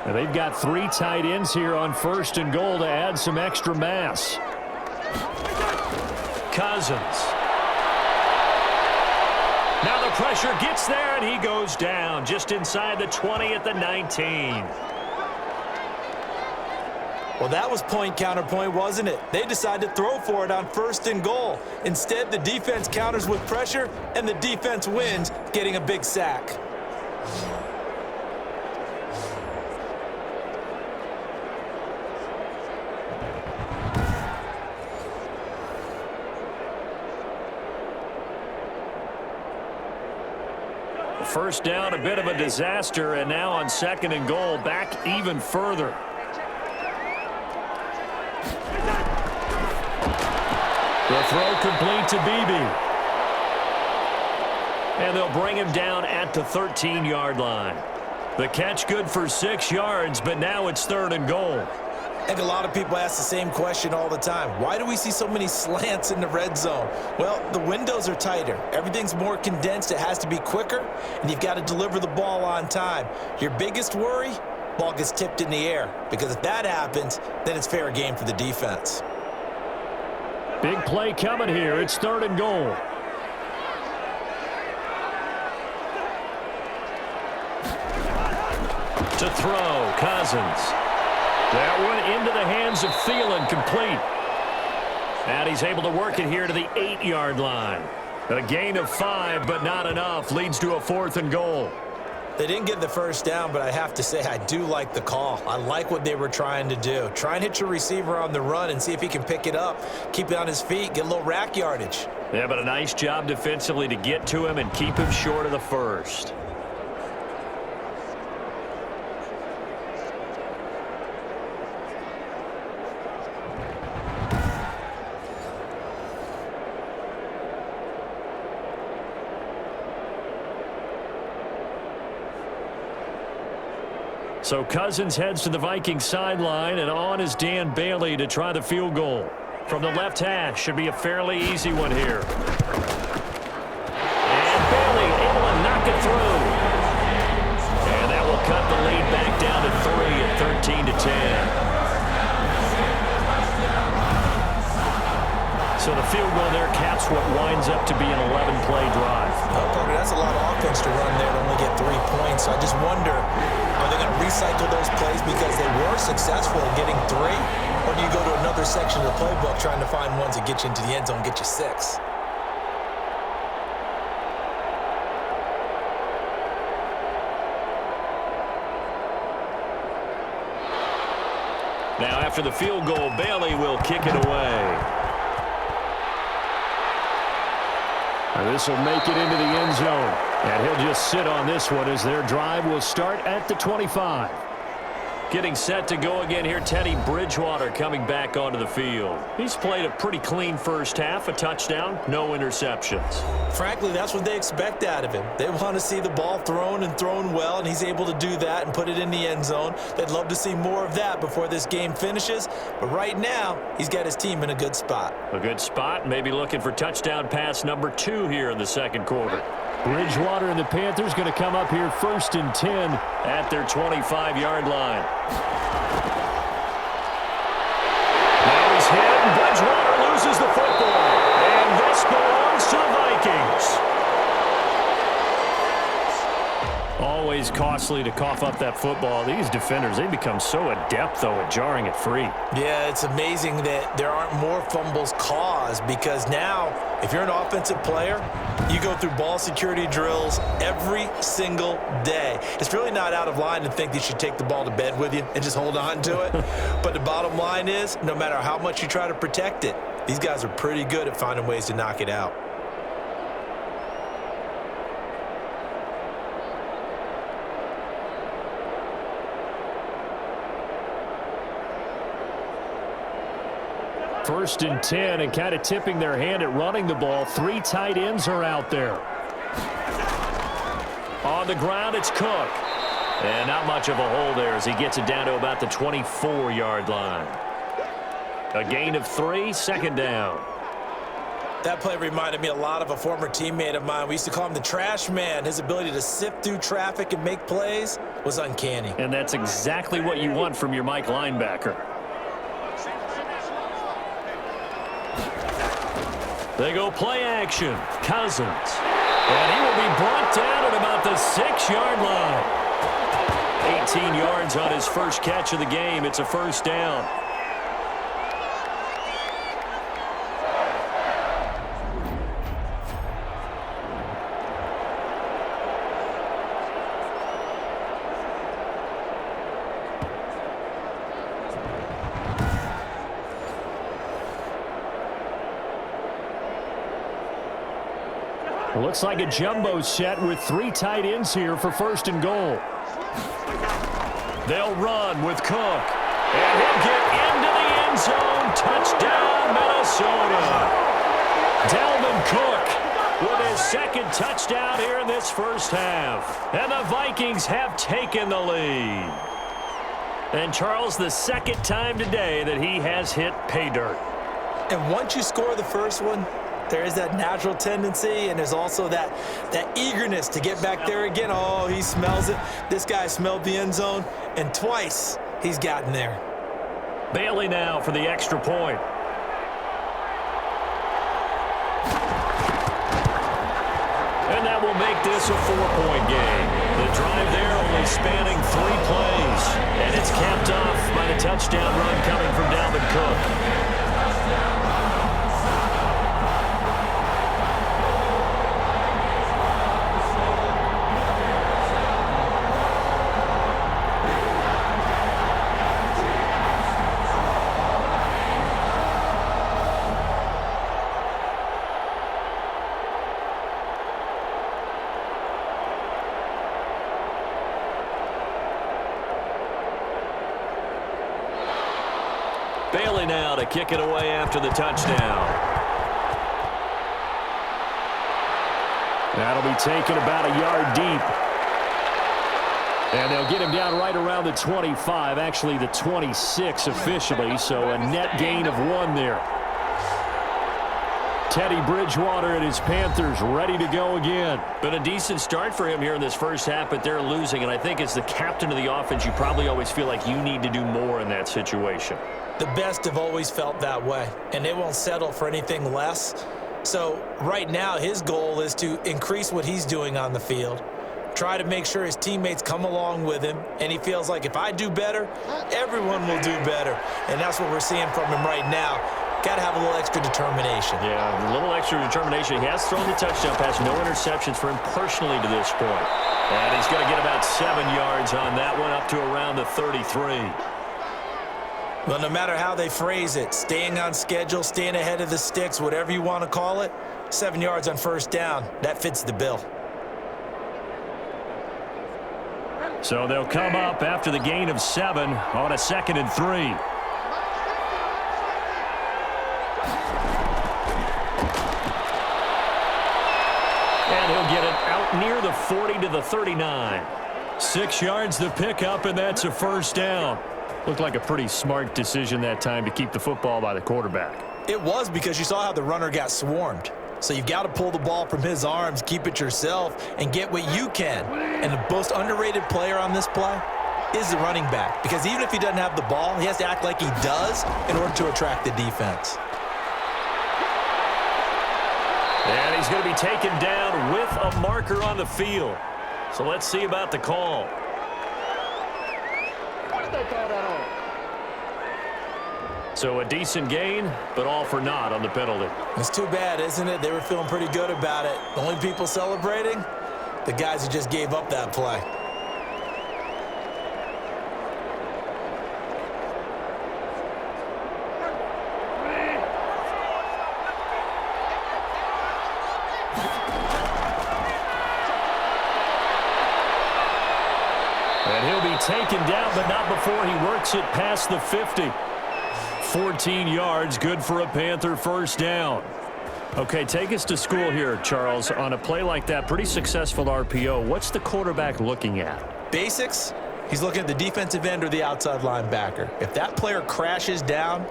And they've got 3 tight ends here on 1st and goal to add some extra mass. Cousins. Now the pressure gets there, and he goes down just inside the 20 at the 19. Well, that was point counterpoint, wasn't it? They decided to throw for it on 1st and goal. Instead, the defense counters with pressure, and the defense wins, getting a big sack. First down, a bit of a disaster, and now on 2nd and goal, back even further. The throw complete to Beebe. And they'll bring him down at the 13-yard line. The catch good for 6 yards, but now it's 3rd and goal. I think a lot of people ask the same question all the time. Why do we see so many slants in the red zone? Well, the windows are tighter. Everything's more condensed. It has to be quicker, and you've got to deliver the ball on time. Your biggest worry, ball gets tipped in the air, because if that happens, then it's fair game for the defense. Big play coming here. It's 3rd and goal. To throw, Cousins. That one into the hands of Thielen, complete. And he's able to work it here to the 8-yard line. A gain of 5, but not enough. Leads to a 4th and goal. They didn't get the first down, but I have to say I do like the call. I like what they were trying to do. Try and hit your receiver on the run and see if he can pick it up, keep it on his feet, get a little rack yardage. Yeah, but a nice job defensively to get to him and keep him short of the first. So Cousins heads to the Vikings sideline, and on is Dan Bailey to try the field goal. From the left hash, should be a fairly easy one here. And Bailey able to knock it through. And that will cut the lead back down to 3 at 13-10. So the field goal there caps what winds up to be an 11-play drive. Well, Parker, that's a lot of offense to run there to only get 3 points. So I just wonder, are they going to recycle those plays because they were successful in getting 3? Or do you go to another section of the playbook trying to find ones that get you into the end zone and get you 6? Now after the field goal, Bailey will kick it away. And this will make it into the end zone. And he'll just sit on this one as their drive will start at the 25. Getting set to go again here, Teddy Bridgewater coming back onto the field. He's played a pretty clean first half, a touchdown, no interceptions. Frankly, that's what they expect out of him. They want to see the ball thrown and thrown well, and he's able to do that and put it in the end zone. They'd love to see more of that before this game finishes, but right now, he's got his team in a good spot. A good spot, maybe looking for touchdown pass number 2 here in the second quarter. Bridgewater and the Panthers going to come up here 1st and 10 at their 25-yard line. Now he's hit, and Bridgewater loses the football. And this belongs to the Vikings. Always costly to cough up that football. These defenders, they become so adept, though, at jarring it free. Yeah, it's amazing that there aren't more fumbles caused because now, if you're an offensive player, you go through ball security drills every single day. It's really not out of line to think that you should take the ball to bed with you and just hold on to it. But the bottom line is, no matter how much you try to protect it, these guys are pretty good at finding ways to knock it out. First and 10, and kind of tipping their hand at running the ball. 3 tight ends are out there. On the ground, it's Cook. And not much of a hole there as he gets it down to about the 24-yard line. A gain of 3, second down. That play reminded me a lot of a former teammate of mine. We used to call him the trash man. His ability to sift through traffic and make plays was uncanny. And that's exactly what you want from your Mike linebacker. They go play action. Cousins. And he will be brought down at about the 6-yard line. 18 yards on his first catch of the game. It's a first down. Looks like a jumbo set with 3 tight ends here for 1st and goal. They'll run with Cook. And he'll get into the end zone. Touchdown, Minnesota. Dalvin Cook with his 2nd touchdown here in this first half. And the Vikings have taken the lead. And Charles, the 2nd time today that he has hit pay dirt. And once you score the first one, there is that natural tendency, and there's also that eagerness to get back there again. Oh, he smells it. This guy smelled the end zone, and twice he's gotten there. Bailey now for the extra point. And that will make this a 4-point game. The drive there only spanning 3 plays, and it's capped off by the touchdown run coming from Dalvin Cook. Bailey now to kick it away after the touchdown. That'll be taken about a yard deep. And they'll get him down right around the 25, actually the 26 officially, so a net gain of 1 there. Teddy Bridgewater and his Panthers ready to go again. Been a decent start for him here in this first half, but they're losing, and I think as the captain of the offense, you probably always feel like you need to do more in that situation. The best have always felt that way, and they won't settle for anything less. So right now, his goal is to increase what he's doing on the field, try to make sure his teammates come along with him, and he feels like if I do better, everyone will do better. And that's what we're seeing from him right now. Got to have a little extra determination. Yeah, a little extra determination. He has thrown the touchdown pass, no interceptions for him personally to this point. And he's going to get about 7 yards on that one, up to around the 33. Well, no matter how they phrase it, staying on schedule, staying ahead of the sticks, whatever you want to call it, 7 yards on first down, that fits the bill. So they'll come up after the gain of 7 on a 2nd and 3. And he'll get it out near the 40 to the 39. 6 yards the pickup, and that's a first down. Looked like a pretty smart decision that time to keep the football by the quarterback. It was, because you saw how the runner got swarmed. So you've got to pull the ball from his arms, keep it yourself, and get what you can. And the most underrated player on this play is the running back, because even if he doesn't have the ball, he has to act like he does in order to attract the defense. And he's going to be taken down with a marker on the field. So let's see about the call. So a decent gain, but all for naught on the penalty. It's too bad, isn't it? They were feeling pretty good about it. The only people celebrating, the guys who just gave up that play. And he'll be taken down, but not before he works it past the 50. 14 yards, good for a Panther first down. Okay, take us to school here, Charles. On a play like that, pretty successful RPO, what's the quarterback looking at? Basics, he's looking at the defensive end or the outside linebacker. If that player crashes down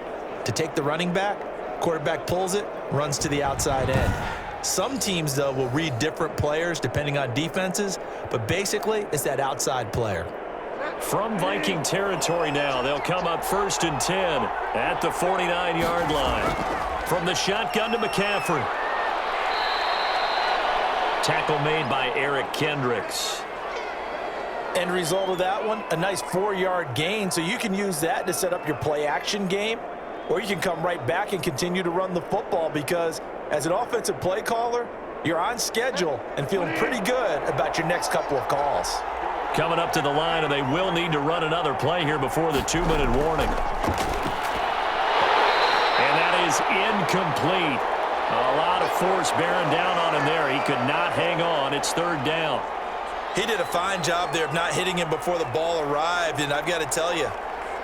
to take the running back, quarterback pulls it, runs to the outside end. Some teams, though, will read different players depending on defenses, but basically it's that outside player. From Viking territory now, they'll come up 1st and 10 at the 49-yard line. From the shotgun to McCaffrey. Tackle made by Eric Kendricks. End result of that one, a nice 4-yard gain, so you can use that to set up your play-action game, or you can come right back and continue to run the football, because as an offensive play caller, you're on schedule and feeling pretty good about your next couple of calls. Coming up to the line, and they will need to run another play here before the 2-minute warning. And that is incomplete. A lot of force bearing down on him there. He could not hang on. It's 3rd down. He did a fine job there of not hitting him before the ball arrived, and I've got to tell you,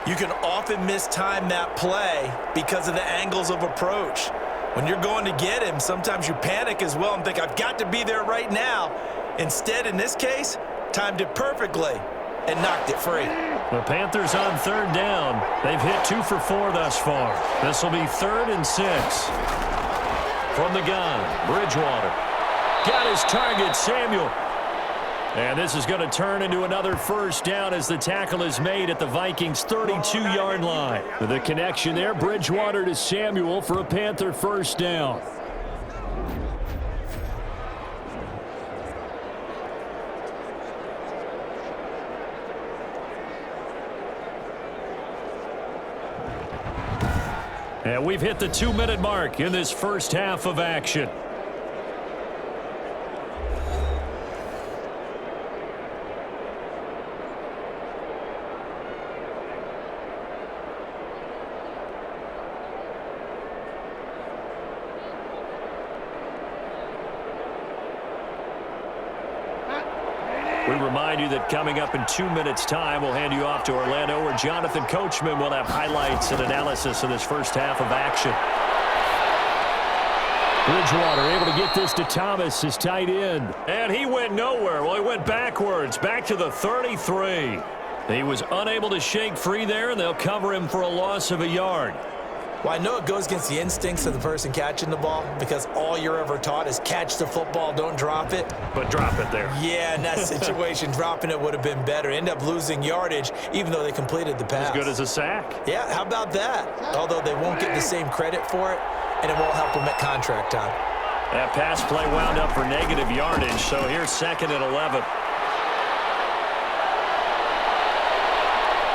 you can often mistime that play because of the angles of approach. When you're going to get him, sometimes you panic as well and think, I've got to be there right now. Instead, in this case, timed it perfectly and knocked it free. The Panthers on 3rd down. They've hit 2 for 4 thus far. This will be 3rd and 6. From the gun, Bridgewater. Got his target, Samuel. And this is going to turn into another first down as the tackle is made at the Vikings' 32-yard line. The connection there, Bridgewater to Samuel for a Panther first down. And we've hit the 2-minute mark in this first half of action. We remind you that coming up in 2 minutes' time, we'll hand you off to Orlando, where Jonathan Coachman will have highlights and analysis of this first half of action. Bridgewater able to get this to Thomas, his tight end. And he went nowhere. Well, he went backwards, back to the 33. He was unable to shake free there, and they'll cover him for a loss of a yard. Well, I know it goes against the instincts of the person catching the ball, because all you're ever taught is catch the football, don't drop it. But drop it there. Yeah, in that situation, dropping it would have been better. End up losing yardage, even though they completed the pass. As good as a sack. Yeah, how about that? Although they won't get the same credit for it, and it won't help them at contract time. That pass play wound up for negative yardage, so here's 2nd and 11.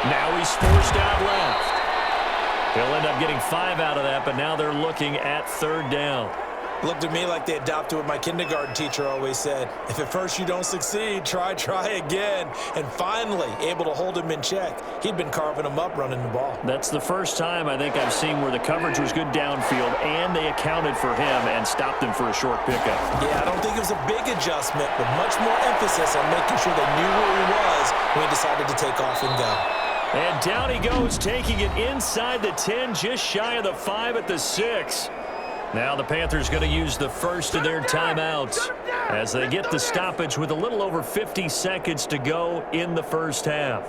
Now he's forced out left. They'll end up getting 5 out of that, but now they're looking at 3rd down. Looked at me like they adopted what my kindergarten teacher always said. If at first you don't succeed, try again. And finally, able to hold him in check. He'd been carving him up running the ball. That's the first time I think I've seen where the coverage was good downfield and they accounted for him and stopped him for a short pickup. Yeah, I don't think it was a big adjustment, but much more emphasis on making sure they knew where he was when he decided to take off and go. And down he goes, taking it inside the 10, just shy of the 5 at the 6. Now the Panthers going to use the first of their timeouts as they get the stoppage with a little over 50 seconds to go in the first half.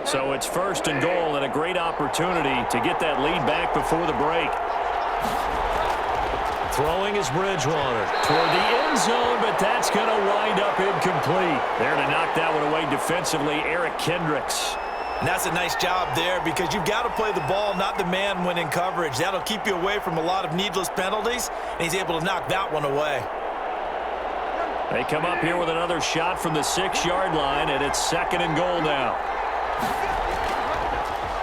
So it's 1st and goal and a great opportunity to get that lead back before the break. Throwing is Bridgewater toward the end zone, but that's going to wind up incomplete. There to knock that one away defensively, Eric Kendricks. And that's a nice job there because you've got to play the ball, not the man when in coverage. That'll keep you away from a lot of needless penalties, and he's able to knock that one away. They come up here with another shot from the 6-yard line, and it's 2nd and goal now.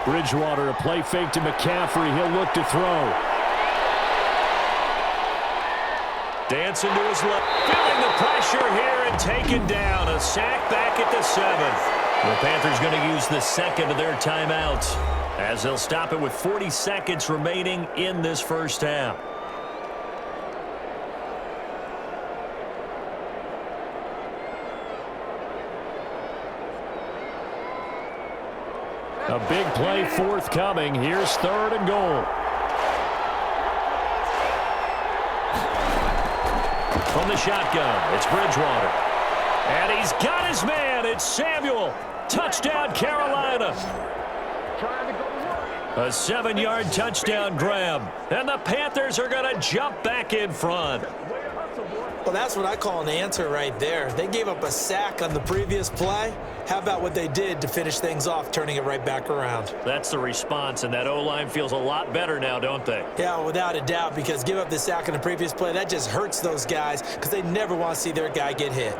Bridgewater, a play fake to McCaffrey. He'll look to throw. Dancing to his left. Feeling the pressure here and taken down. A sack back at the 7th. The Panthers going to use the 2nd of their timeouts as they'll stop it with 40 seconds remaining in this first half. A big play forthcoming. Here's 3rd and goal. From the shotgun, it's Bridgewater. And he's got his man. It's Samuel. Touchdown, Carolina. A 7-yard touchdown grab. And the Panthers are going to jump back in front. Well, that's what I call an answer right there. They gave up a sack on the previous play. How about what they did to finish things off, turning it right back around? That's the response, and that O-line feels a lot better now, don't they? Yeah, without a doubt, because give up the sack on the previous play, that just hurts those guys because they never want to see their guy get hit.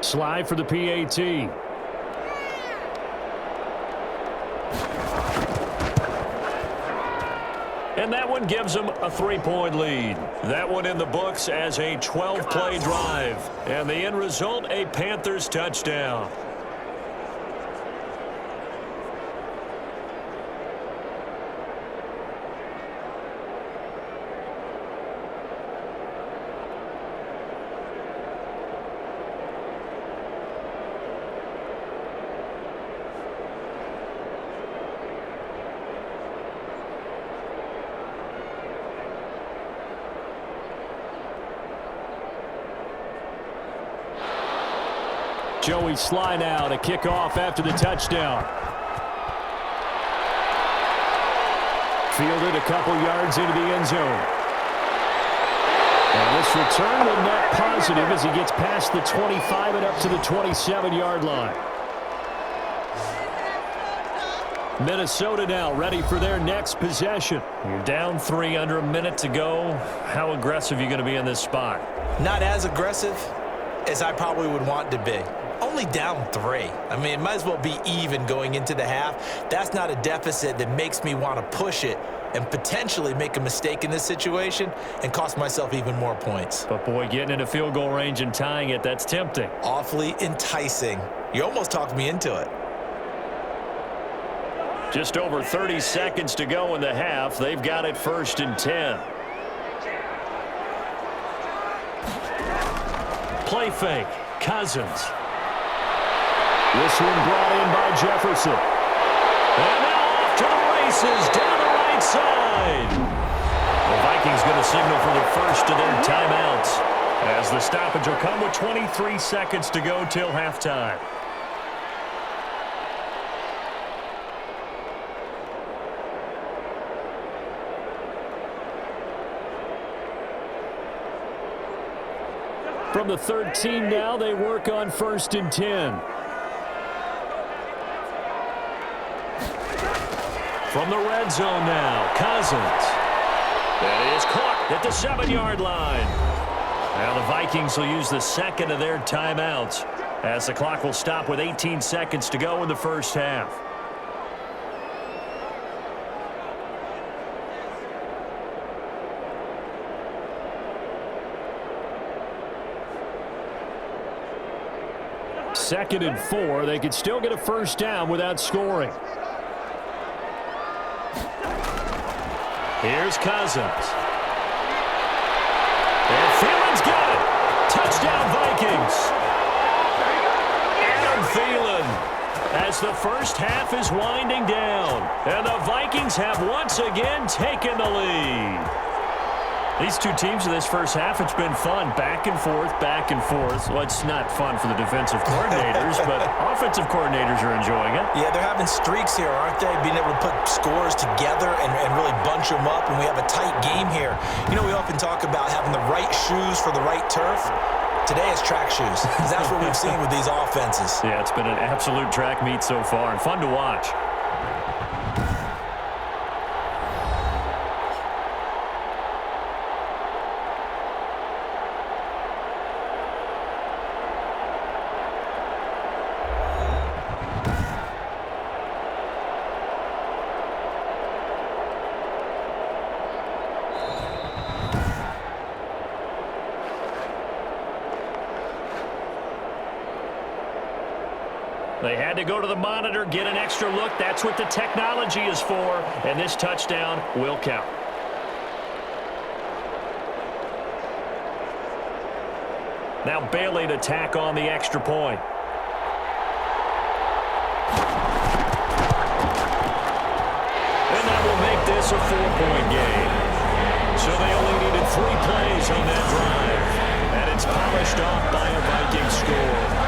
Slide for the PAT. And that one gives them a 3-point lead. That one in the books as a 12-play drive. And the end result, a Panthers touchdown. Joey Sly now to kick off after the touchdown. Fielded a couple yards into the end zone. And this return will net positive as he gets past the 25 and up to the 27-yard line. Minnesota now ready for their next possession. You're down 3 under a minute to go. How aggressive are you going to be in this spot? Not as aggressive as I probably would want to be. Only down 3. I mean, it might as well be even going into the half. That's not a deficit that makes me want to push it and potentially make a mistake in this situation and cost myself even more points. But, boy, getting into field goal range and tying it, that's tempting. Awfully enticing. You almost talked me into it. Just over 30 seconds to go in the half. They've got it 1st and 10. Play fake. Cousins. This one brought in by Jefferson. And now off to the races down the right side. The Vikings going to signal for the first of their timeouts as the stoppage will come with 23 seconds to go till halftime. From the 13 now, they work on 1st and 10. From the red zone now, Cousins. That is caught at the 7-yard line. Now the Vikings will use the second of their timeouts as the clock will stop with 18 seconds to go in the first half. Second and 4. They could still get a first down without scoring. Here's Cousins. And Thielen's got it. Touchdown, Vikings. Adam Thielen as the first half is winding down. And the Vikings have once again taken the lead. These two teams in this first half, it's been fun. Back and forth, back and forth. Well, it's not fun for the defensive coordinators, but offensive coordinators are enjoying it. Yeah, they're having streaks here, aren't they? Being able to put scores together and really bunch them up, and we have a tight game here. You know, we often talk about having the right shoes for the right turf. Today it's track shoes. That's what we've seen with these offenses. Yeah, it's been an absolute track meet so far, and fun to watch. They had to go to the monitor, get an extra look. That's what the technology is for, and this touchdown will count. Now Bailey to tack on the extra point. And that will make this a 4-point game. So they only needed 3 plays on that drive, and it's polished off by a Viking score.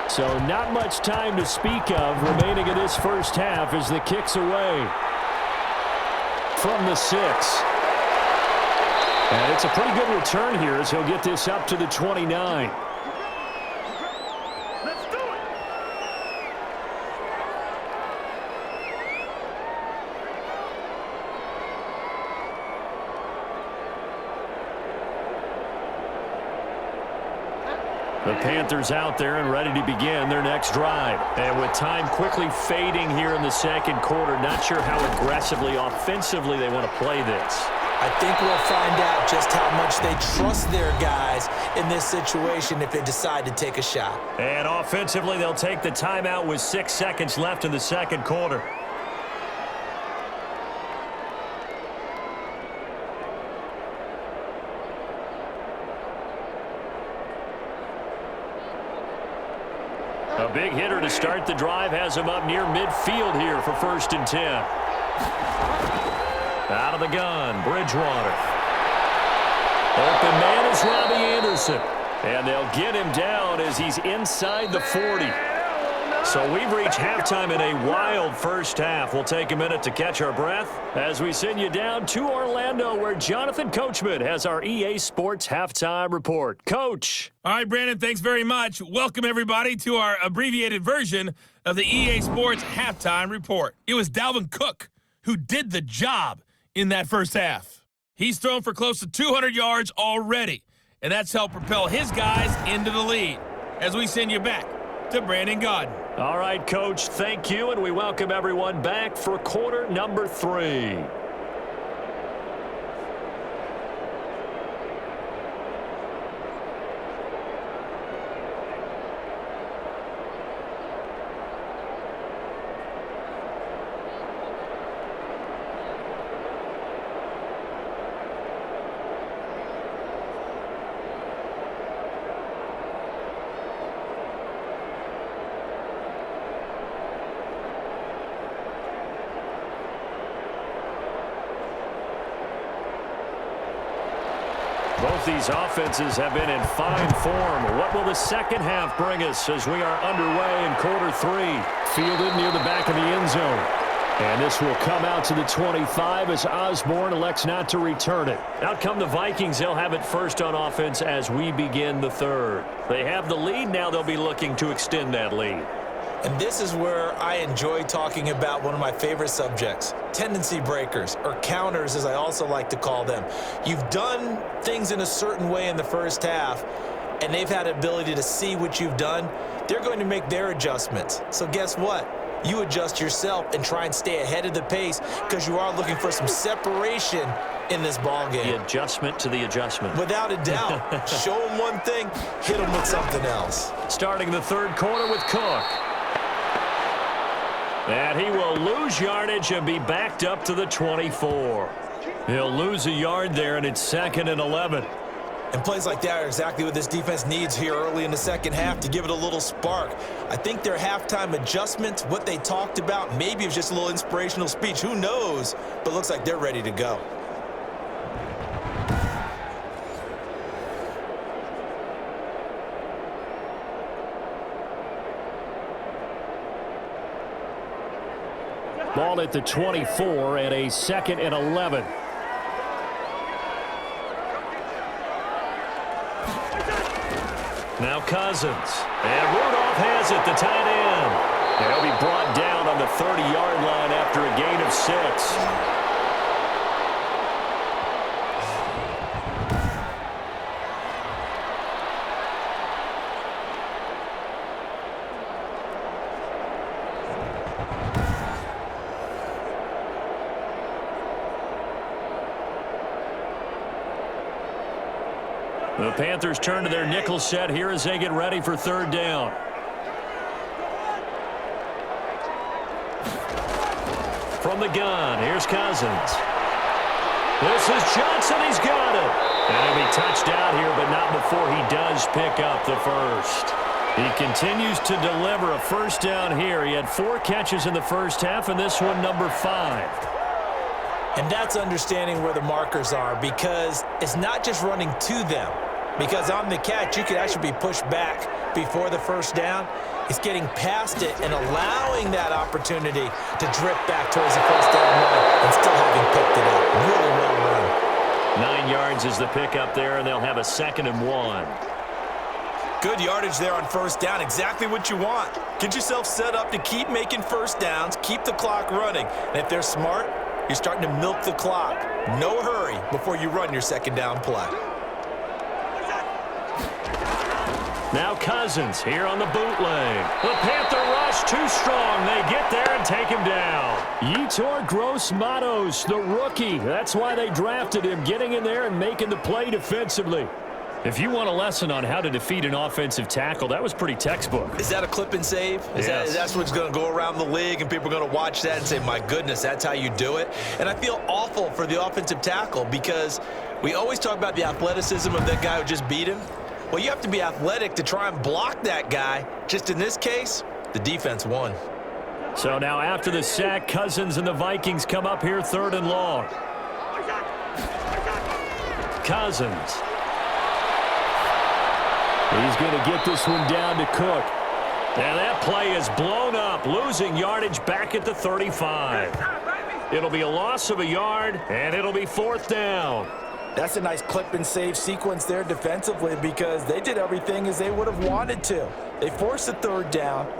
So not much time to speak of remaining in this first half as the kick's away from the 6. And it's a pretty good return here as he'll get this up to the 29. The Panthers out there and ready to begin their next drive. And with time quickly fading here in the second quarter, not sure how aggressively, offensively they want to play this. I think we'll find out just how much they trust their guys in this situation if they decide to take a shot. And offensively, they'll take the timeout with 6 seconds left in the second quarter. A big hitter to start the drive has him up near midfield here for 1st and 10. Out of the gun, Bridgewater. Open man is Robbie Anderson. And they'll get him down as he's inside the 40. So we've reached halftime in a wild first half. We'll take a minute to catch our breath as we send you down to Orlando, where Jonathan Coachman has our EA Sports Halftime Report. Coach. All right, Brandon, thanks very much. Welcome, everybody, to our abbreviated version of the EA Sports Halftime Report. It was Dalvin Cook who did the job in that first half. He's thrown for close to 200 yards already, and that's helped propel his guys into the lead. As we send you back to Brandon Gaudin. All right, Coach, thank you, and we welcome everyone back for quarter number 3. these offenses have been in fine form. What will the second half bring us as we are underway in quarter 3? Fielded near the back of the end zone. And this will come out to the 25 as Osborne elects not to return it. Out come the Vikings. They'll have it first on offense as we begin the third. They have the lead. Now they'll be looking to extend that lead. And this is where I enjoy talking about one of my favorite subjects, tendency breakers, or counters as I also like to call them. You've done things in a certain way in the first half, and they've had the ability to see what you've done. They're going to make their adjustments. So guess what? You adjust yourself and try and stay ahead of the pace because you are looking for some separation in this ball game. The adjustment to the adjustment. Without a doubt. Show them one thing, hit them with something else. Starting the third quarter with Cook. And he will lose yardage and be backed up to the 24. He'll lose a yard there, and it's 2nd and 11. And plays like that are exactly what this defense needs here early in the second half to give it a little spark. I think their halftime adjustments, what they talked about, maybe it was just a little inspirational speech. Who knows? But looks like they're ready to go. Ball at the 24 and a 2nd and 11. Now Cousins. And Rudolph has it, the tight end. And he'll be brought down on the 30-yard line after a gain of 6. The Panthers turn to their nickel set here as they get ready for third down. From the gun, here's Cousins. This is Johnson, he's got it. And he'll be touched out here, but not before he does pick up the first. He continues to deliver a first down here. He had 4 catches in the first half, and this one number 5. And that's understanding where the markers are, because it's not just running to them. Because on the catch, you could actually be pushed back before the first down. It's getting past it and allowing that opportunity to drift back towards the first down line and still having picked it up. Really well run. 9 yards is the pickup there, and they'll have a 2nd and 1. Good yardage there on first down. Exactly what you want. Get yourself set up to keep making first downs, keep the clock running. And if they're smart, you're starting to milk the clock. No hurry before you run your second down play. Now Cousins here on the bootleg. The Panther rush too strong. They get there and take him down. Yetur Gross-Matos, the rookie. That's why they drafted him, getting in there and making the play defensively. If you want a lesson on how to defeat an offensive tackle, that was pretty textbook. Is that a clip and save? That's what's going to go around the league, and people are going to watch that and say, my goodness, that's how you do it? And I feel awful for the offensive tackle because we always talk about the athleticism of that guy who just beat him. Well, you have to be athletic to try and block that guy. Just in this case, the defense won. So now after the sack, Cousins and the Vikings come up here 3rd and long. Cousins. He's going to get this one down to Cook. And that play is blown up, losing yardage back at the 35. It'll be a loss of a yard, and it'll be 4th down. That's a nice clip and save sequence there defensively because they did everything as they would have wanted to. They forced the 3rd down,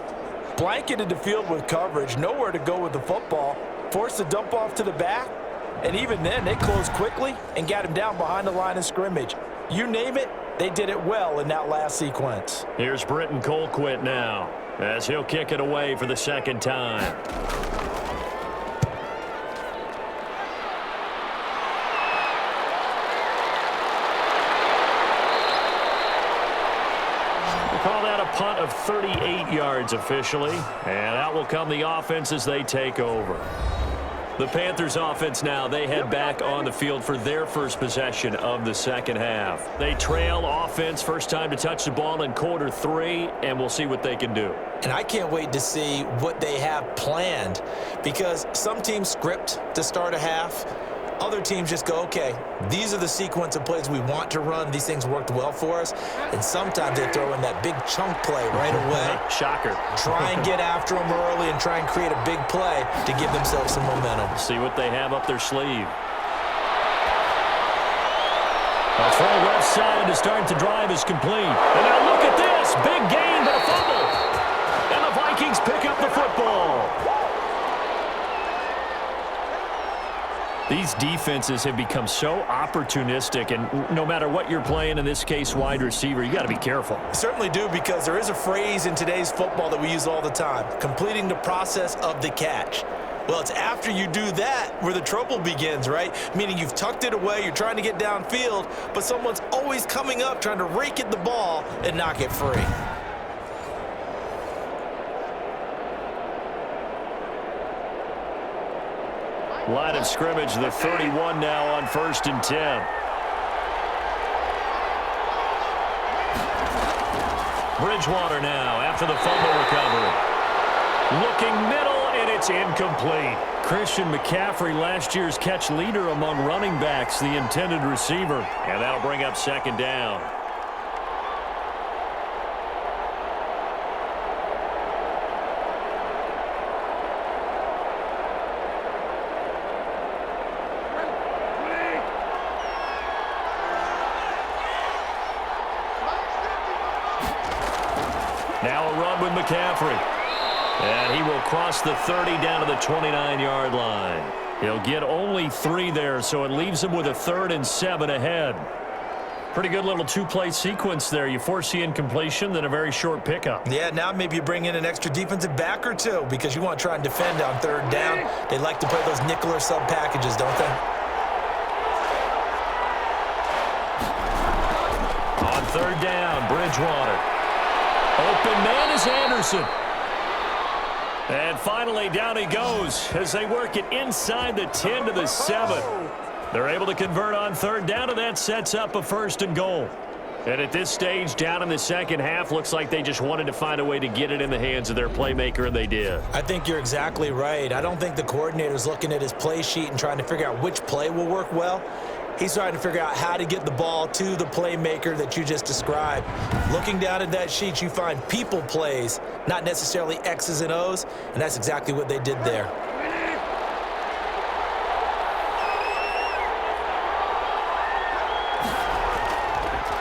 blanketed the field with coverage, nowhere to go with the football, forced the dump off to the back, and even then they closed quickly and got him down behind the line of scrimmage. You name it, they did it well in that last sequence. Here's Britton Colquitt now as he'll kick it away for the 2nd time. Call that a punt of 38 yards officially, and out will come the offense as they take over. The Panthers offense now, they head back on the field for their first possession of the second half. They trail offense, first time to touch the ball in quarter 3, and we'll see what they can do. And I can't wait to see what they have planned because some teams script to start a half. Other teams just go, okay, these are the sequence of plays we want to run. These things worked well for us. And sometimes they throw in that big chunk play right away. Shocker. Try and get after them early and try and create a big play to give themselves some momentum. See what they have up their sleeve. A throw left side to start the drive is complete. And now look at this. Big gain, but a fumble. And the Vikings pick up the football. These defenses have become so opportunistic, and no matter what you're playing, in this case wide receiver, you got to be careful. Certainly do, because there is a phrase in today's football that we use all the time, completing the process of the catch. Well, it's after you do that where the trouble begins, right? Meaning you've tucked it away, you're trying to get downfield, but someone's always coming up trying to rake at the ball and knock it free. Line of scrimmage, the 31 now on 1st and 10. Bridgewater now after the fumble recovery. Looking middle, and it's incomplete. Christian McCaffrey, last year's catch leader among running backs, the intended receiver. And that'll bring up 2nd down. Now a run with McCaffrey. And he will cross the 30 down to the 29-yard line. He'll get only 3 there, so it leaves him with a 3rd and 7 ahead. Pretty good little 2-play sequence there. You force the incompletion, then a very short pickup. Yeah, now maybe you bring in an extra defensive back or two because you want to try and defend on 3rd down. They like to play those nickel or sub packages, don't they? On 3rd down, Bridgewater. Open man is Anderson. And finally, down he goes as they work it inside the 10 to the 7. They're able to convert on 3rd down, and that sets up a 1st and goal. And at this stage, down in the second half, looks like they just wanted to find a way to get it in the hands of their playmaker, and they did. I think you're exactly right. I don't think the coordinator's looking at his play sheet and trying to figure out which play will work well. He's trying to figure out how to get the ball to the playmaker that you just described. Looking down at that sheet, you find people plays, not necessarily X's and O's, and that's exactly what they did there.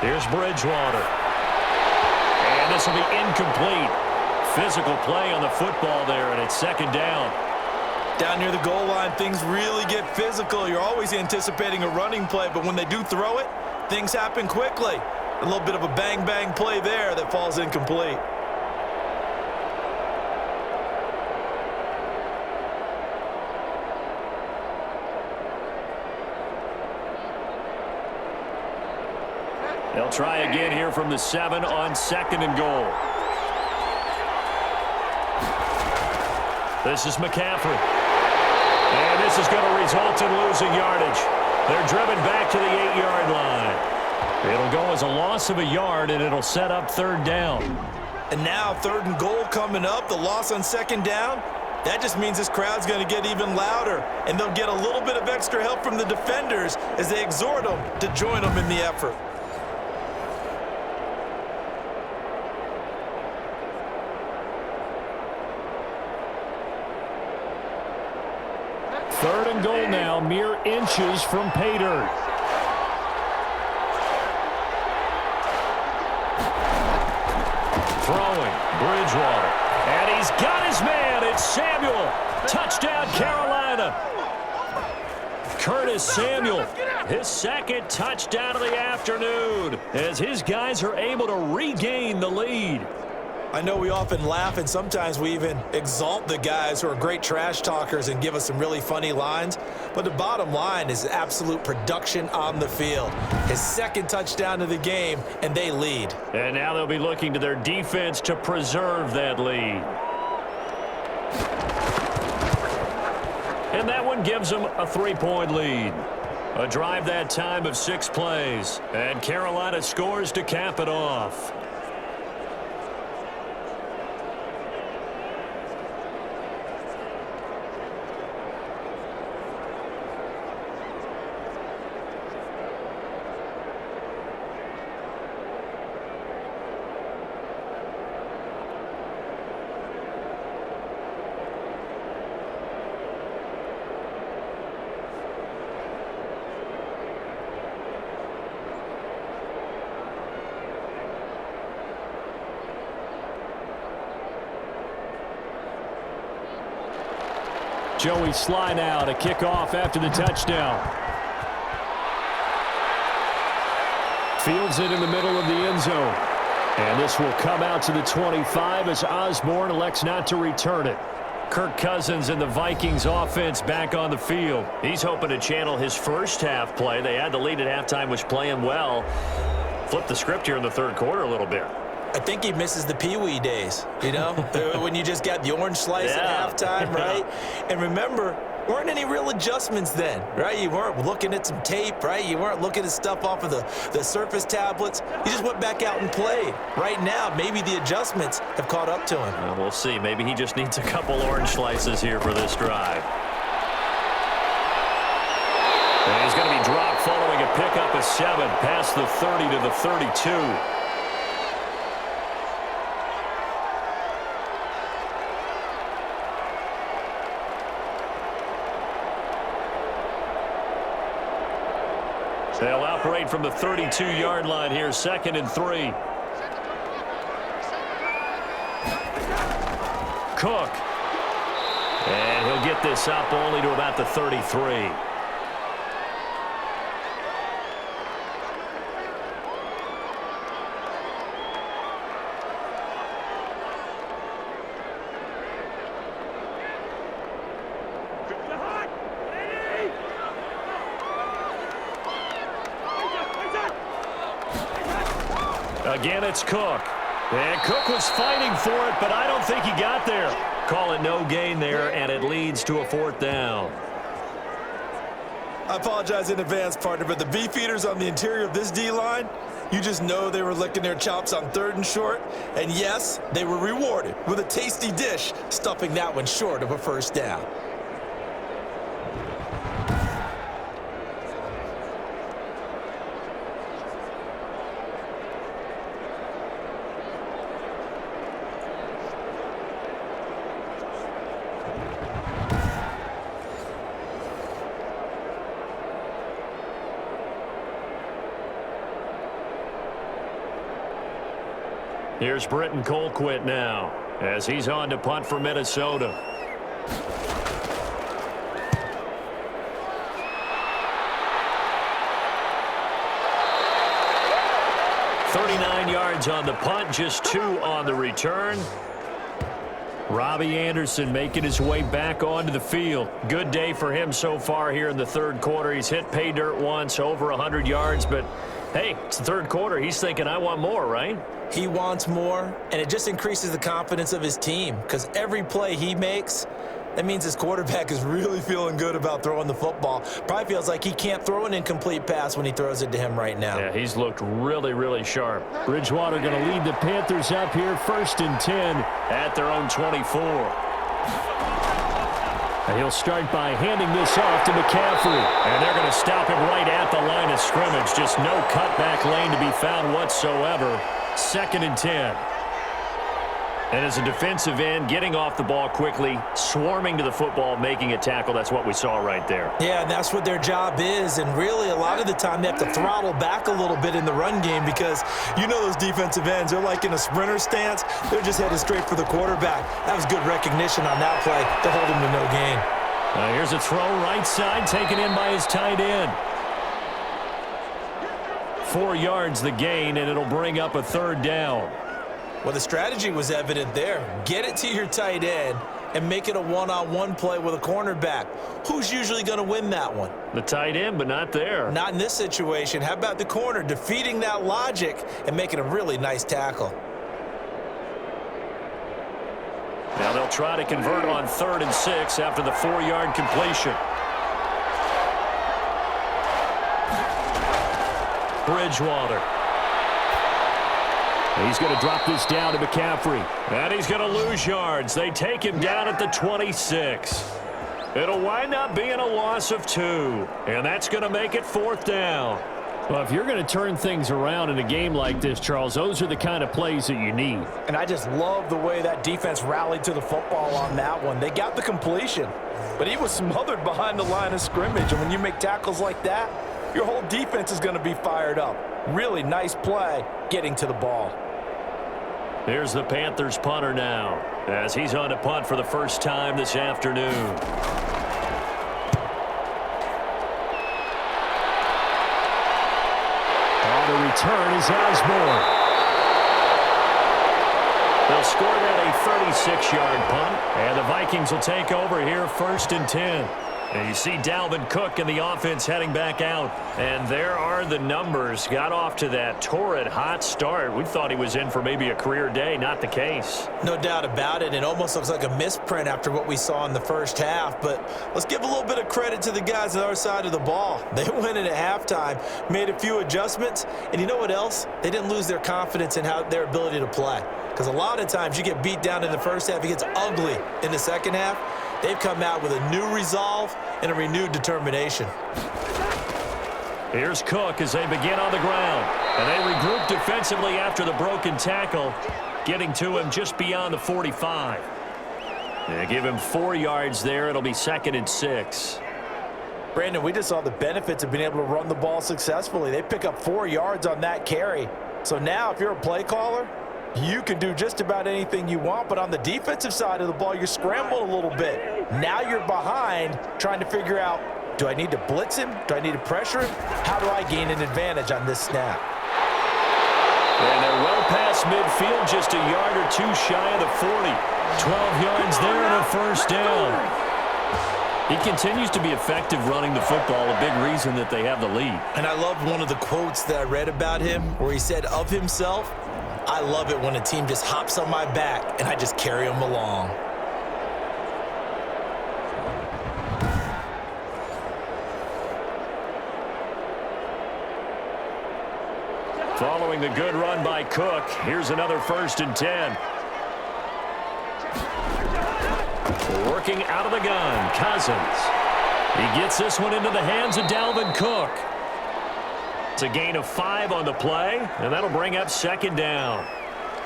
Here's Bridgewater. And this will be incomplete. Physical play on the football there, and it's 2nd down. Down near the goal line, things really get physical. You're always anticipating a running play, but when they do throw it, things happen quickly. A little bit of a bang-bang play there that falls incomplete. They'll try again here from the 7 on 2nd and goal. This is McCaffrey. And this is going to result in losing yardage. They're driven back to the 8-yard line. It'll go as a loss of a yard, and it'll set up 3rd down. And now 3rd and goal coming up, the loss on 2nd down. That just means this crowd's going to get even louder, and they'll get a little bit of extra help from the defenders as they exhort them to join them in the effort. Third and goal now, mere inches from pay dirt. Throwing, Bridgewater. And he's got his man. It's Samuel. Touchdown, Carolina. Curtis Samuel, his 2nd touchdown of the afternoon, as his guys are able to regain the lead. I know we often laugh, and sometimes we even exalt the guys who are great trash talkers and give us some really funny lines. But the bottom line is absolute production on the field. His 2nd touchdown of the game, and they lead. And now they'll be looking to their defense to preserve that lead. And that one gives them a 3-point lead. A drive that time of 6 plays. And Carolina scores to cap it off. Joey Sly now to kick off after the touchdown. Fields it in the middle of the end zone. And this will come out to the 25 as Osborne elects not to return it. Kirk Cousins and the Vikings offense back on the field. He's hoping to channel his first half play. They had the lead at halftime, was playing well. Flip the script here in the third quarter a little bit. I think he misses the Pee-wee days, you know, when you just got the orange slice at halftime, right? And remember, weren't any real adjustments then, right? You weren't looking at some tape, right? You weren't looking at stuff off of the Surface tablets. You just went back out and played. Right now, maybe the adjustments have caught up to him. Well, we'll see. Maybe he just needs a couple orange slices here for this drive. And he's going to be dropped following a pickup of 7 past the 30 to the 32. They'll operate from the 32-yard line here, 2nd and 3. Cook. And he'll get this up only to about the 33. Again, it's Cook. And Cook was fighting for it, but I don't think he got there. Call it no gain there, and it leads to a 4th down. I apologize in advance, partner, but the beefeaters on the interior of this D-line, you just know they were licking their chops on 3rd and short. And yes, they were rewarded with a tasty dish, stuffing that one short of a 1st down. Here's Britton Colquitt now as he's on to punt for Minnesota. "39 yards on the punt, just 2 on the return." Robbie Anderson making his way back onto the field. Good day for him so far here in the 3rd quarter. He's hit pay dirt once, over 100 yards, but hey, it's the 3rd quarter. He's thinking, I want more, right? He wants more, and it just increases the confidence of his team because every play he makes, that means his quarterback is really feeling good about throwing the football. Probably feels like he can't throw an incomplete pass when he throws it to him right now. Yeah, he's looked really, really sharp. Bridgewater going to lead the Panthers up here, 1st and 10 at their own 24. And he'll start by handing this off to McCaffrey. And they're going to stop him right at the line of scrimmage. Just no cutback lane to be found whatsoever. 2nd and 10. And as a defensive end, getting off the ball quickly, swarming to the football, making a tackle. That's what we saw right there. Yeah, and that's what their job is. And really, a lot of the time, they have to throttle back a little bit in the run game because you know those defensive ends, they're like in a sprinter stance. They're just headed straight for the quarterback. That was good recognition on that play to hold him to no gain. Here's a throw right side, taken in by his tight end. 4 yards the gain, and it'll bring up a 3rd down. Well, the strategy was evident there. Get it to your tight end and make it a one-on-one play with a cornerback. Who's usually going to win that one? The tight end, but not there. Not in this situation. How about the corner defeating that logic and making a really nice tackle? Now they'll try to convert on 3rd and 6 after the 4-yard completion. Bridgewater. He's going to drop this down to McCaffrey. And he's going to lose yards. They take him down at the 26. It'll wind up being a loss of 2. And that's going to make it 4th down. Well, if you're going to turn things around in a game like this, Charles, those are the kind of plays that you need. And I just love the way that defense rallied to the football on that one. They got the completion, but he was smothered behind the line of scrimmage. And when you make tackles like that, your whole defense is going to be fired up. Really nice play getting to the ball. Here's the Panthers punter now, as he's on to punt for the first time this afternoon. On the return is Osborne. They'll score that a 36-yard punt, and the Vikings will take over here 1st and 10. And you see Dalvin Cook and the offense heading back out. And there are the numbers. Got off to that torrid hot start. We thought he was in for maybe a career day. Not the case. No doubt about it. It almost looks like a misprint after what we saw in the first half. But let's give a little bit of credit to the guys on our side of the ball. They went in at halftime, made a few adjustments. And you know what else? They didn't lose their confidence in their ability to play. Because a lot of times you get beat down in the first half. It gets ugly in the second half. They've come out with a new resolve and a renewed determination. Here's Cook as they begin on the ground. And they regroup defensively after the broken tackle, getting to him just beyond the 45. They give him 4 yards there. It'll be 2nd and 6. Brandon, we just saw the benefits of being able to run the ball successfully. They pick up 4 yards on that carry. So now if you're a play caller, you can do just about anything you want, but on the defensive side of the ball, you're scrambled a little bit. Now you're behind trying to figure out, do I need to blitz him? Do I need to pressure him? How do I gain an advantage on this snap? And they're well past midfield, just a yard or two shy of the 40. 12 yards there and a first down. He continues to be effective running the football, a big reason that they have the lead. And I love one of the quotes that I read about him where he said of himself, I love it when a team just hops on my back and I just carry them along. Following the good run by Cook, here's another 1st and 10. Working out of the gun, Cousins. He gets this one into the hands of Dalvin Cook. It's a gain of 5 on the play, and that'll bring up 2nd down.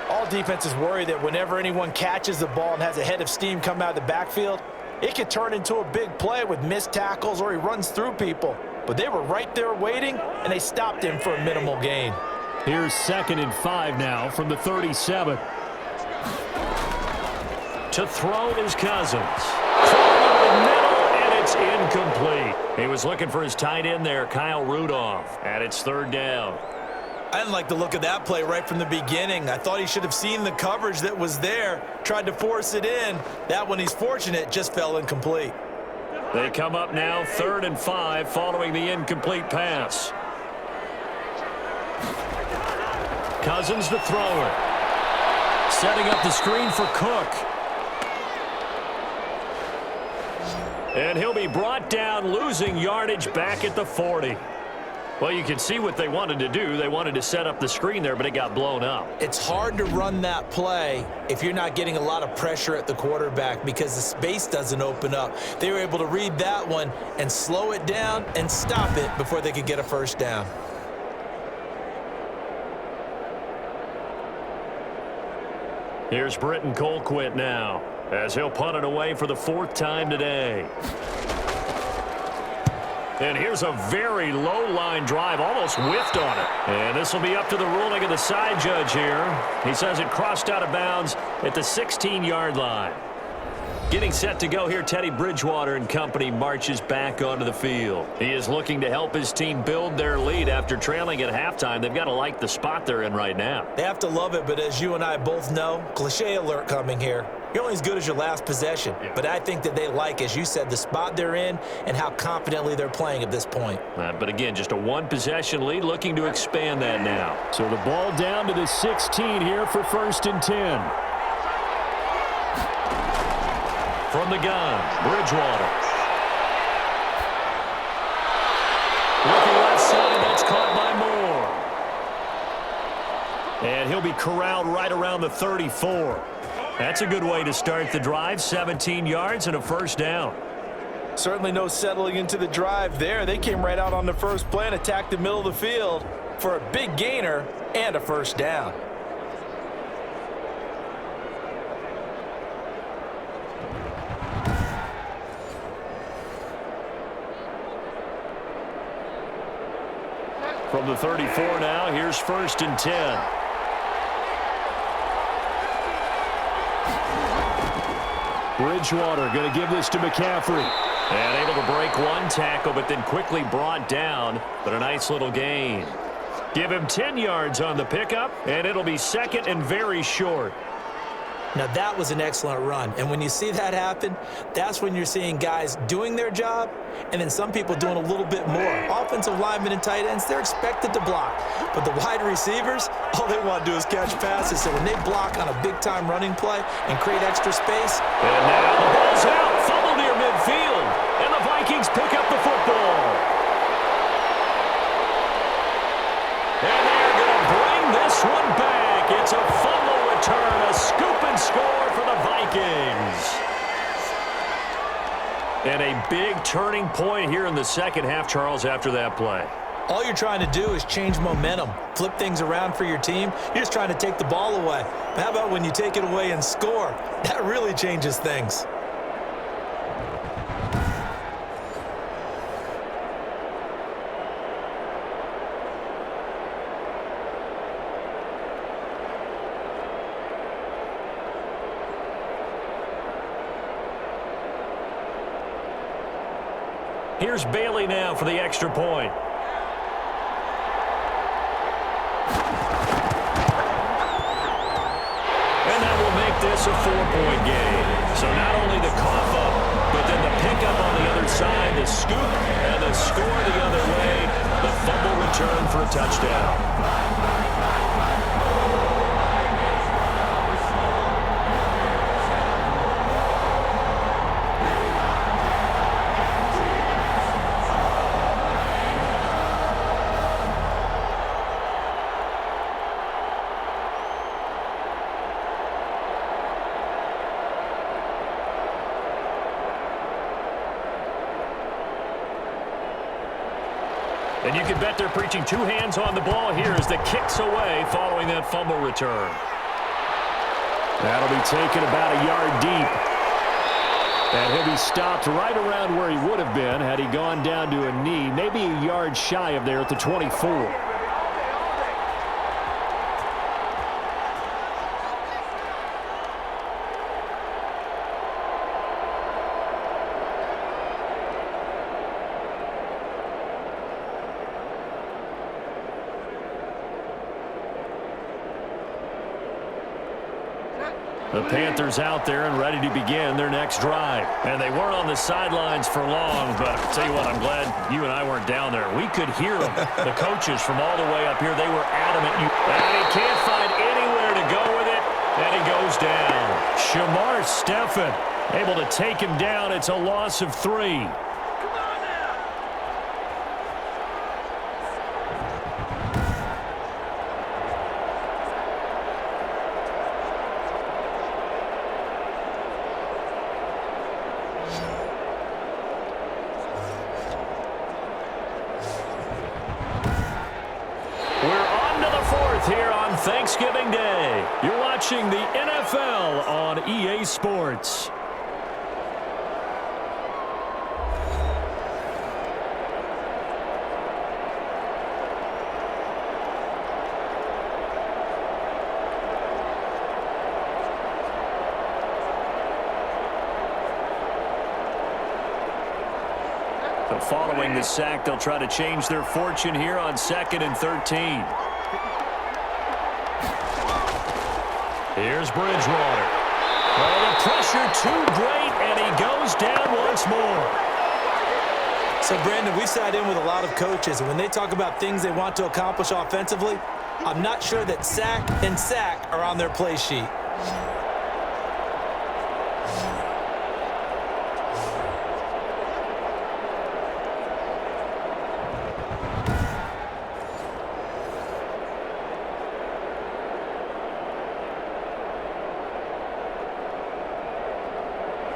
All defenses worry that whenever anyone catches the ball and has a head of steam come out of the backfield, it could turn into a big play with missed tackles or he runs through people. But they were right there waiting, and they stopped him for a minimal gain. Here's 2nd and 5 now from the 37. To throw is Cousins. Throw in the middle, and it's incomplete. He was looking for his tight end there, Kyle Rudolph, and it's 3rd down. I didn't like the look of that play right from the beginning. I thought he should have seen the coverage that was there, tried to force it in. That one, he's fortunate, just fell incomplete. They come up now 3rd and 5 following the incomplete pass. Cousins the thrower. Setting up the screen for Cook. And he'll be brought down, losing yardage back at the 40. Well, you can see what they wanted to do. They wanted to set up the screen there, but it got blown up. It's hard to run that play if you're not getting a lot of pressure at the quarterback because the space doesn't open up. They were able to read that one and slow it down and stop it before they could get a 1st down. Here's Britton Colquitt now, as he'll punt it away for the 4th time today. And here's a very low-line drive, almost whiffed on it. And this will be up to the ruling of the side judge here. He says it crossed out of bounds at the 16-yard line. Getting set to go here, Teddy Bridgewater and company marches back onto the field. He is looking to help his team build their lead after trailing at halftime. They've got to like the spot they're in right now. They have to love it, but as you and I both know, cliche alert coming here. You're only as good as your last possession. But I think that they like, as you said, the spot they're in and how confidently they're playing at this point. But again, just a 1-possession lead, looking to expand that now. So the ball down to the 16 here for 1st and 10. From the gun, Bridgewater. Looking left side, that's caught by Moore. And he'll be corralled right around the 34. That's a good way to start the drive, 17 yards and a 1st down. Certainly no settling into the drive there. They came right out on the first play and attacked the middle of the field for a big gainer and a 1st down. From the 34 now, here's 1st and 10. Bridgewater going to give this to McCaffrey. And able to break one tackle, but then quickly brought down. But a nice little gain. Give him 10 yards on the pickup, and it'll be second and very short. Now, that was an excellent run. And when you see that happen, that's when you're seeing guys doing their job and then some people doing a little bit more. Offensive linemen and tight ends, they're expected to block. But the wide receivers, all they want to do is catch passes. So when they block on a big-time running play and create extra space. And now the ball's out. Fumble near midfield. And the Vikings pick up the football. And they're going to bring this one back. It's a fumble return, a scoop and score for the Vikings. And a big turning point here in the second half, Charles, after that play. All you're trying to do is change momentum, flip things around for your team. You're just trying to take the ball away. But how about when you take it away and score? That really changes things. Here's Bailey now for the extra point. And that will make this a 4-point game. So not only the cough up, but then the pickup on the other side, the scoop, and the score the other way, the fumble return for a touchdown. And you can bet they're preaching two hands on the ball here as the kick's away following that fumble return. That'll be taken about a yard deep. And he'll be stopped right around where he would have been had he gone down to a knee, maybe a yard shy of there at the 24. The Panthers out there and ready to begin their next drive. And they weren't on the sidelines for long, but I'll tell you what, I'm glad you and I weren't down there. We could hear them. The coaches from all the way up here, they were adamant. And he can't find anywhere to go with it, and he goes down. Shamar Stephen able to take him down. It's a loss of 3. Here on Thanksgiving Day. You're watching the NFL on EA Sports. So following the sack, they'll try to change their fortune here on 2nd and 13. Here's Bridgewater. Oh, the pressure too great, and he goes down once more. So, Brandon, we sat in with a lot of coaches, and when they talk about things they want to accomplish offensively, I'm not sure that sack and sack are on their play sheet.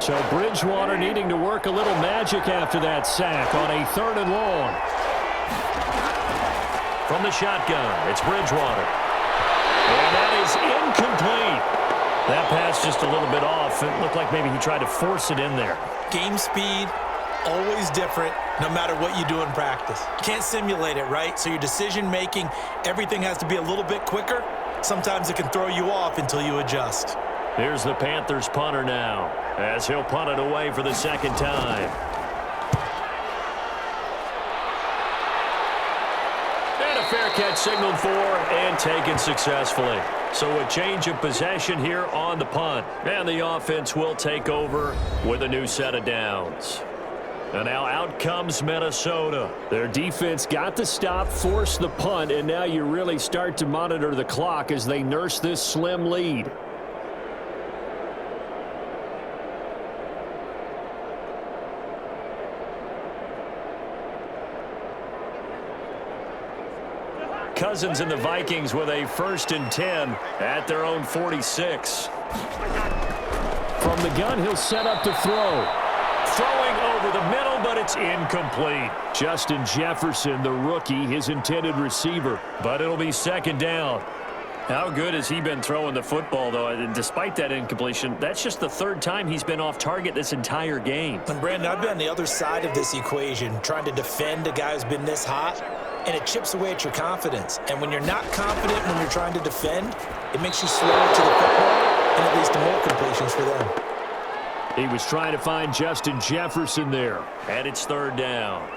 So Bridgewater needing to work a little magic after that sack on a 3rd and long. From the shotgun, it's Bridgewater. And that is incomplete. That pass just a little bit off. It looked like maybe he tried to force it in there. Game speed, always different, no matter what you do in practice. You can't simulate it, right? So your decision-making, everything has to be a little bit quicker. Sometimes it can throw you off until you adjust. Here's the Panthers punter now. as he'll punt it away for the second time. And a fair catch signaled for and taken successfully. So a change of possession here on the punt. And the offense will take over with a new set of downs. And now out comes Minnesota. Their defense got the stop, forced the punt, and now you really start to monitor the clock as they nurse this slim lead. Cousins and the Vikings with a 1st and 10 at their own 46. From the gun, he'll set up to throw. Throwing over the middle, but it's incomplete. Justin Jefferson, the rookie, his intended receiver. But it'll be 2nd down. How good has he been throwing the football, though? And despite that incompletion, that's just the 3rd time he's been off target this entire game. And Brandon, I've been on the other side of this equation, trying to defend a guy who's been this hot, and it chips away at your confidence. And when you're not confident when you're trying to defend, it makes you slower to the football, and it leads to more completions for them. He was trying to find Justin Jefferson there. And it's 3rd down.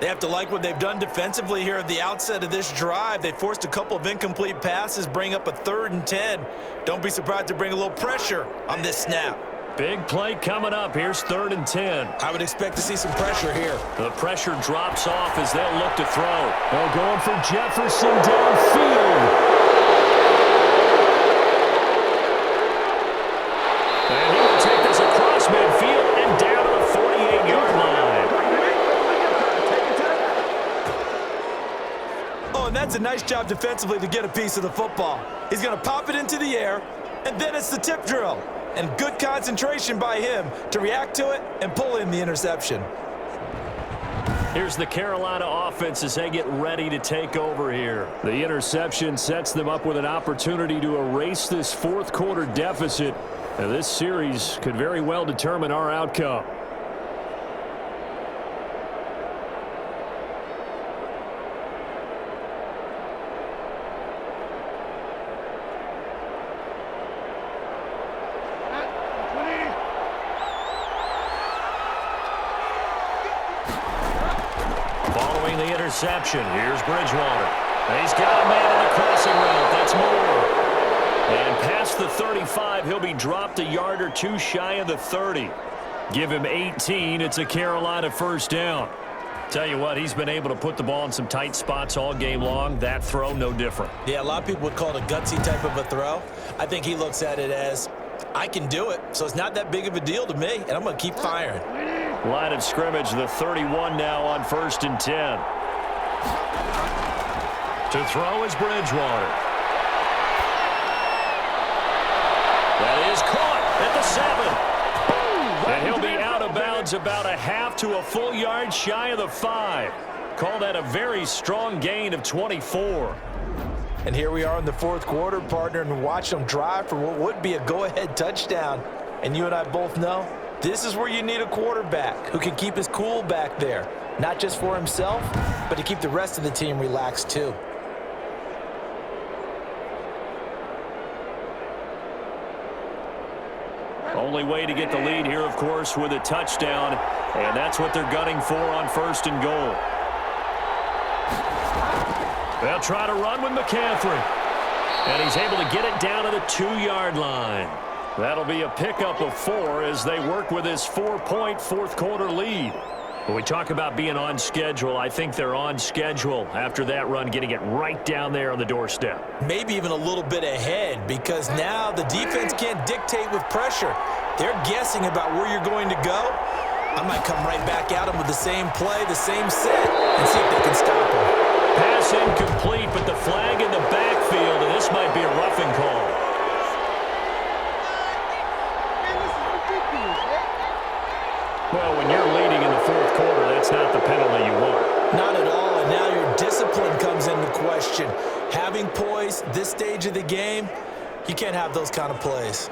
They have to like what they've done defensively here at the outset of this drive. They forced a couple of incomplete passes, bring up a 3rd and 10. Don't be surprised to bring a little pressure on this snap. Big play coming up. Here's 3rd and 10. I would expect to see some pressure here. The pressure drops off as they'll look to throw. They're going for Jefferson downfield. And he will take this across midfield and down to the 48-yard line. Oh, and that's a nice job defensively to get a piece of the football. He's going to pop it into the air, and then it's the tip drill. And good concentration by him to react to it and pull in the interception. Here's the Carolina offense as they get ready to take over here. The interception sets them up with an opportunity to erase this 4th quarter deficit. Now, this series could very well determine our outcome. Following the interception, here's Bridgewater. He's got a man in the crossing route. That's more. And past the 35, he'll be dropped a yard or 2 shy of the 30. Give him 18. It's a Carolina 1st down. Tell you what, he's been able to put the ball in some tight spots all game long. That throw, no different. Yeah, a lot of people would call it a gutsy type of a throw. I think he looks at it as, I can do it, so it's not that big of a deal to me, and I'm going to keep firing. Line of scrimmage, the 31 now on 1st and 10. To throw is Bridgewater. That is caught at the 7. And he'll be out of bounds about a half to a full yard shy of the 5. Call that a very strong gain of 24. And here we are in the 4th quarter, partner, and watch them drive for what would be a go-ahead touchdown. And you and I both know this is where you need a quarterback who can keep his cool back there, not just for himself, but to keep the rest of the team relaxed too. Only way to get the lead here, of course, with a touchdown, and that's what they're gunning for on 1st and goal. They'll try to run with McCaffrey, and he's able to get it down to the 2-yard line. That'll be a pickup of 4 as they work with this 4-point 4th quarter lead. When we talk about being on schedule, I think they're on schedule after that run, getting it right down there on the doorstep. Maybe even a little bit ahead, because now the defense can't dictate with pressure. They're guessing about where you're going to go. I might come right back at them with the same play, the same set, and see if they can stop them. Pass incomplete, but the flag in the backfield, and this might be a roughing call. Well, when you're leading in the 4th quarter, that's not the penalty you want. Not at all, and now your discipline comes into question. Having poise this stage of the game, you can't have those kind of plays.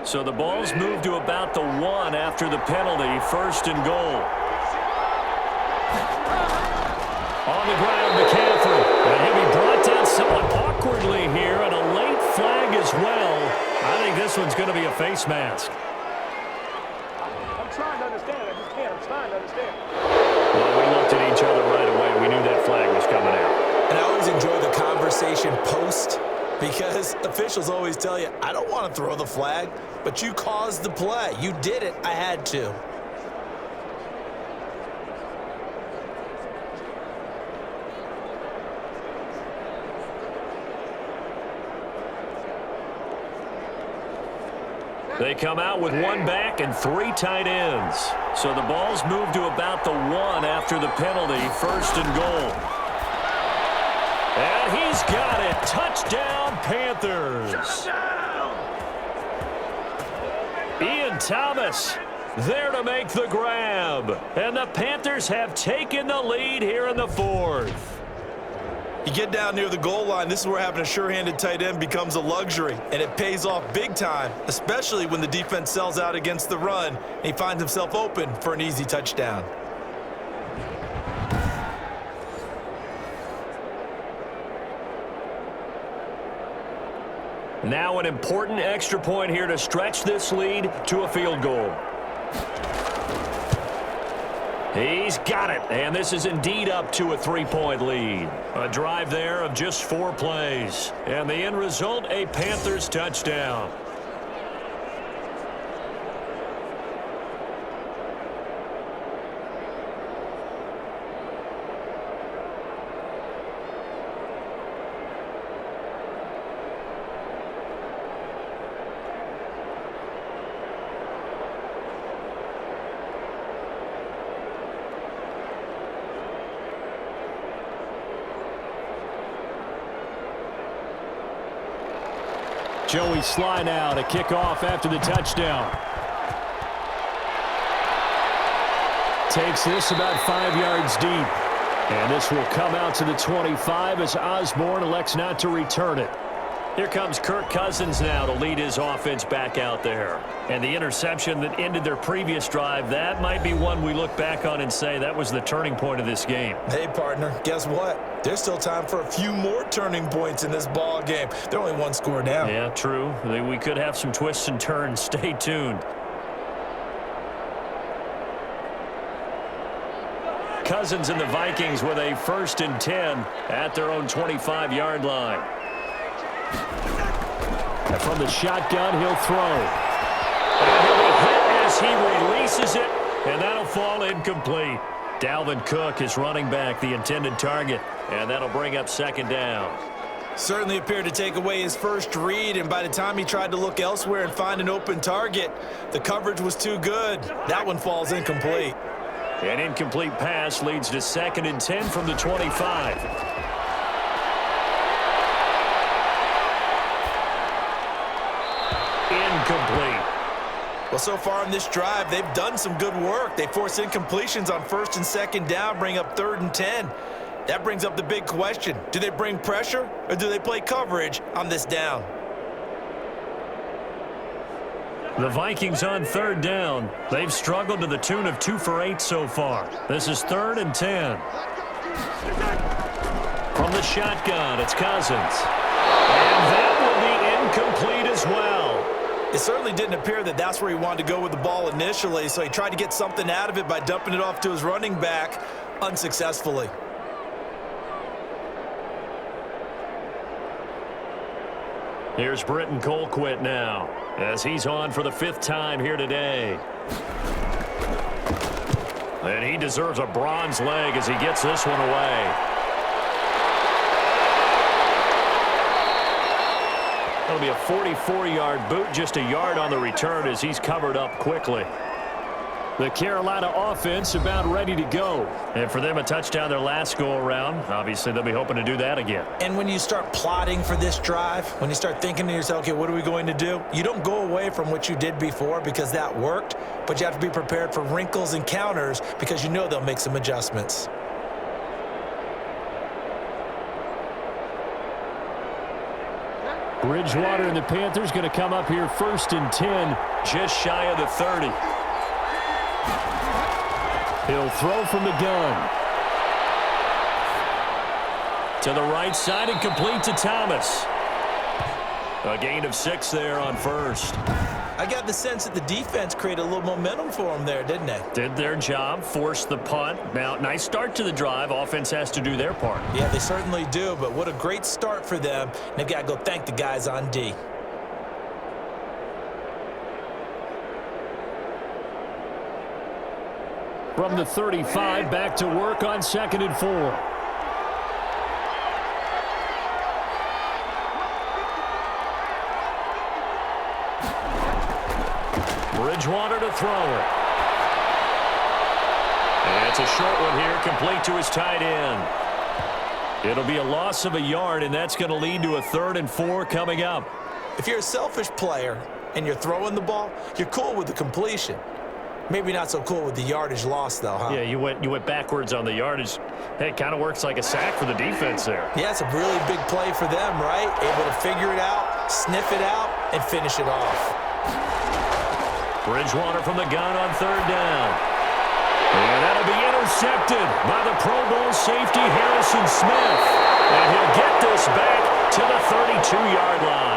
So the ball's moved to about the 1 after the penalty, 1st and goal. On the ground, McCaffrey. And he'll be brought down somewhat awkwardly here, and a late flag this one's going to be a face mask. I'm trying to understand. I just can't. I'm trying to understand. Well, we looked at each other right away. We knew that flag was coming out. And I always enjoy the conversation post because officials always tell you, I don't want to throw the flag, but you caused the play. You did it. I had to. They come out with one back and 3 tight ends. So the ball's moved to about the 1 after the penalty, 1st and goal. And he's got it. Touchdown, Panthers. Ian Thomas there to make the grab. And the Panthers have taken the lead here in the 4th. You get down near the goal line, this is where having a sure-handed tight end becomes a luxury, and it pays off big time, especially when the defense sells out against the run, and he finds himself open for an easy touchdown. Now an important extra point here to stretch this lead to a field goal. He's got it, and this is indeed up to a 3-point lead. A drive there of just 4 plays, and the end result, a Panthers touchdown. Joey Sly now to kick off after the touchdown. Takes this about 5 yards deep. And this will come out to the 25 as Osborne elects not to return it. Here comes Kirk Cousins now to lead his offense back out there. And the interception that ended their previous drive, that might be one we look back on and say that was the turning point of this game. Hey, partner, guess what? There's still time for a few more turning points in this ball game. They're only 1 score down. Yeah, true. We could have some twists and turns. Stay tuned. Cousins and the Vikings with a 1st and 10 at their own 25-yard line. And from the shotgun, he'll throw. And he'll be hit as he releases it, and that'll fall incomplete. Dalvin Cook is running back, the intended target, and that'll bring up 2nd down. Certainly appeared to take away his first read, and by the time he tried to look elsewhere and find an open target, the coverage was too good. That one falls incomplete. An incomplete pass leads to 2nd and 10 from the 25. Incomplete. Well, so far in this drive, they've done some good work. They force incompletions on 1st and 2nd down, bring up 3rd and 10. That brings up the big question. Do they bring pressure or do they play coverage on this down? The Vikings on 3rd down. They've struggled to the tune of 2 for 8 so far. This is 3rd and 10. From the shotgun, it's Cousins. And that will be incomplete as well. It certainly didn't appear that that's where he wanted to go with the ball initially, so he tried to get something out of it by dumping it off to his running back unsuccessfully. Here's Britton Colquitt now, as he's on for the 5th time here today. And he deserves a bronze leg as he gets this one away. That'll be a 44-yard boot, just a yard on the return as he's covered up quickly. The Carolina offense about ready to go. And for them, a touchdown their last go-around. Obviously, they'll be hoping to do that again. And when you start plotting for this drive, when you start thinking to yourself, okay, what are we going to do? You don't go away from what you did before because that worked, but you have to be prepared for wrinkles and counters because you know they'll make some adjustments. Bridgewater and the Panthers going to come up here 1st and 10, just shy of the 30. He'll throw from the gun. To the right side and complete to Thomas. A gain of 6 there on first. I got the sense that the defense created a little momentum for them there, didn't they? Did their job, forced the punt. Now, nice start to the drive. Offense has to do their part. Yeah, they certainly do, but what a great start for them. And they've got to go thank the guys on D. From the 35, back to work on 2nd and 4. Bridgewater to throw it. And it's a short one here, complete to his tight end. It'll be a loss of a yard, and that's going to lead to a 3rd and 4 coming up. If you're a selfish player and you're throwing the ball, you're cool with the completion. Maybe not so cool with the yardage loss, though, huh? Yeah, you went backwards on the yardage. Hey, it kind of works like a sack for the defense there. Yeah, it's a really big play for them, right? Able to figure it out, sniff it out, and finish it off. Bridgewater from the gun on 3rd down. And that'll be intercepted by the Pro Bowl safety Harrison Smith. And he'll get this back to the 32-yard line.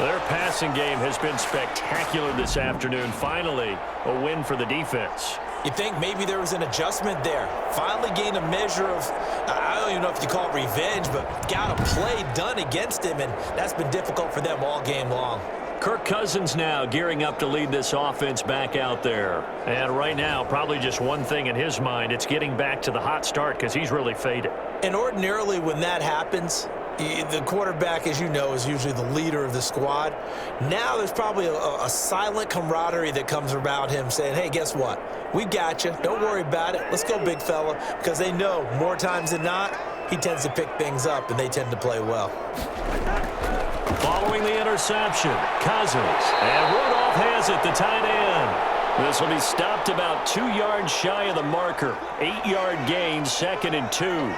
Their passing game has been spectacular this afternoon. Finally, a win for the defense. You think maybe there was an adjustment there. Finally gained a measure of, I don't even know if you call it revenge, but got a play done against him, and that's been difficult for them all game long. Kirk Cousins now gearing up to lead this offense back out there. And right now, probably just one thing in his mind, it's getting back to the hot start because he's really faded. And ordinarily when that happens, the quarterback, as you know, is usually the leader of the squad. Now there's probably a silent camaraderie that comes about him saying, hey, guess what? We got you. Don't worry about it. Let's go, big fella. Because they know more times than not, he tends to pick things up, and they tend to play well. Following the interception, Cousins. And Rudolph has it, the tight end. This will be stopped about 2 yards shy of the marker. 8-yard gain, 2nd and 2.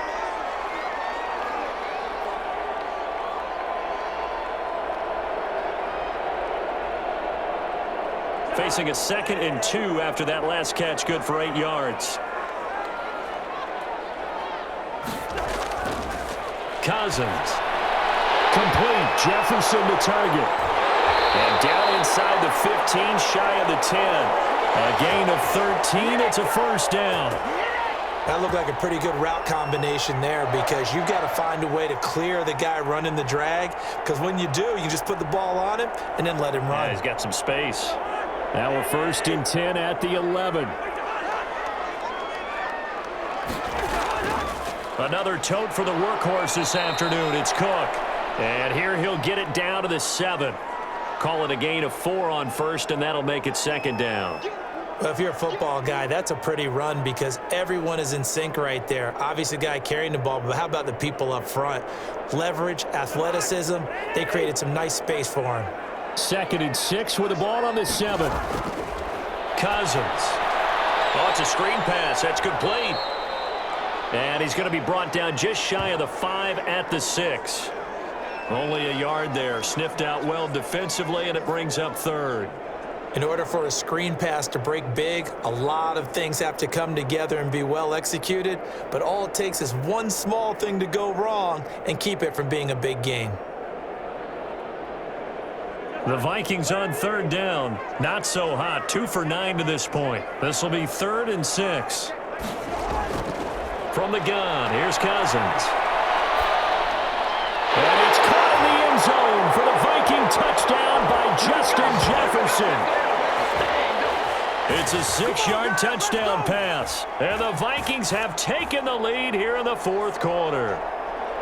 Facing a 2nd and 2 after that last catch, good for 8 yards. Cousins. Complete. Jefferson to target. And down inside the 15, shy of the 10. A gain of 13. It's a 1st down. That looked like a pretty good route combination there because you've got to find a way to clear the guy running the drag, because when you do, you just put the ball on him and then let him run. Yeah, he's got some space. Now a 1st and 10 at the 11. Another tote for the workhorse this afternoon. It's Cook. And here he'll get it down to the 7. Call it a gain of 4 on 1st, and that'll make it 2nd down. Well, if you're a football guy, that's a pretty run because everyone is in sync right there. Obviously, the guy carrying the ball, but how about the people up front? Leverage, athleticism, they created some nice space for him. 2nd and 6 with the ball on the 7. Cousins. Oh, it's a screen pass. That's complete. And he's going to be brought down just shy of the 5 at the 6. Only a yard there. Sniffed out well defensively, and it brings up 3rd. In order for a screen pass to break big, a lot of things have to come together and be well executed, but all it takes is one small thing to go wrong and keep it from being a big gain. The Vikings on 3rd down. Not so hot. 2 for 9 to this point. This will be 3rd and 6. From the gun, here's Cousins. And it's caught in the end zone for the Viking touchdown by Justin Jefferson. It's a 6-yard touchdown pass. And the Vikings have taken the lead here in the 4th quarter.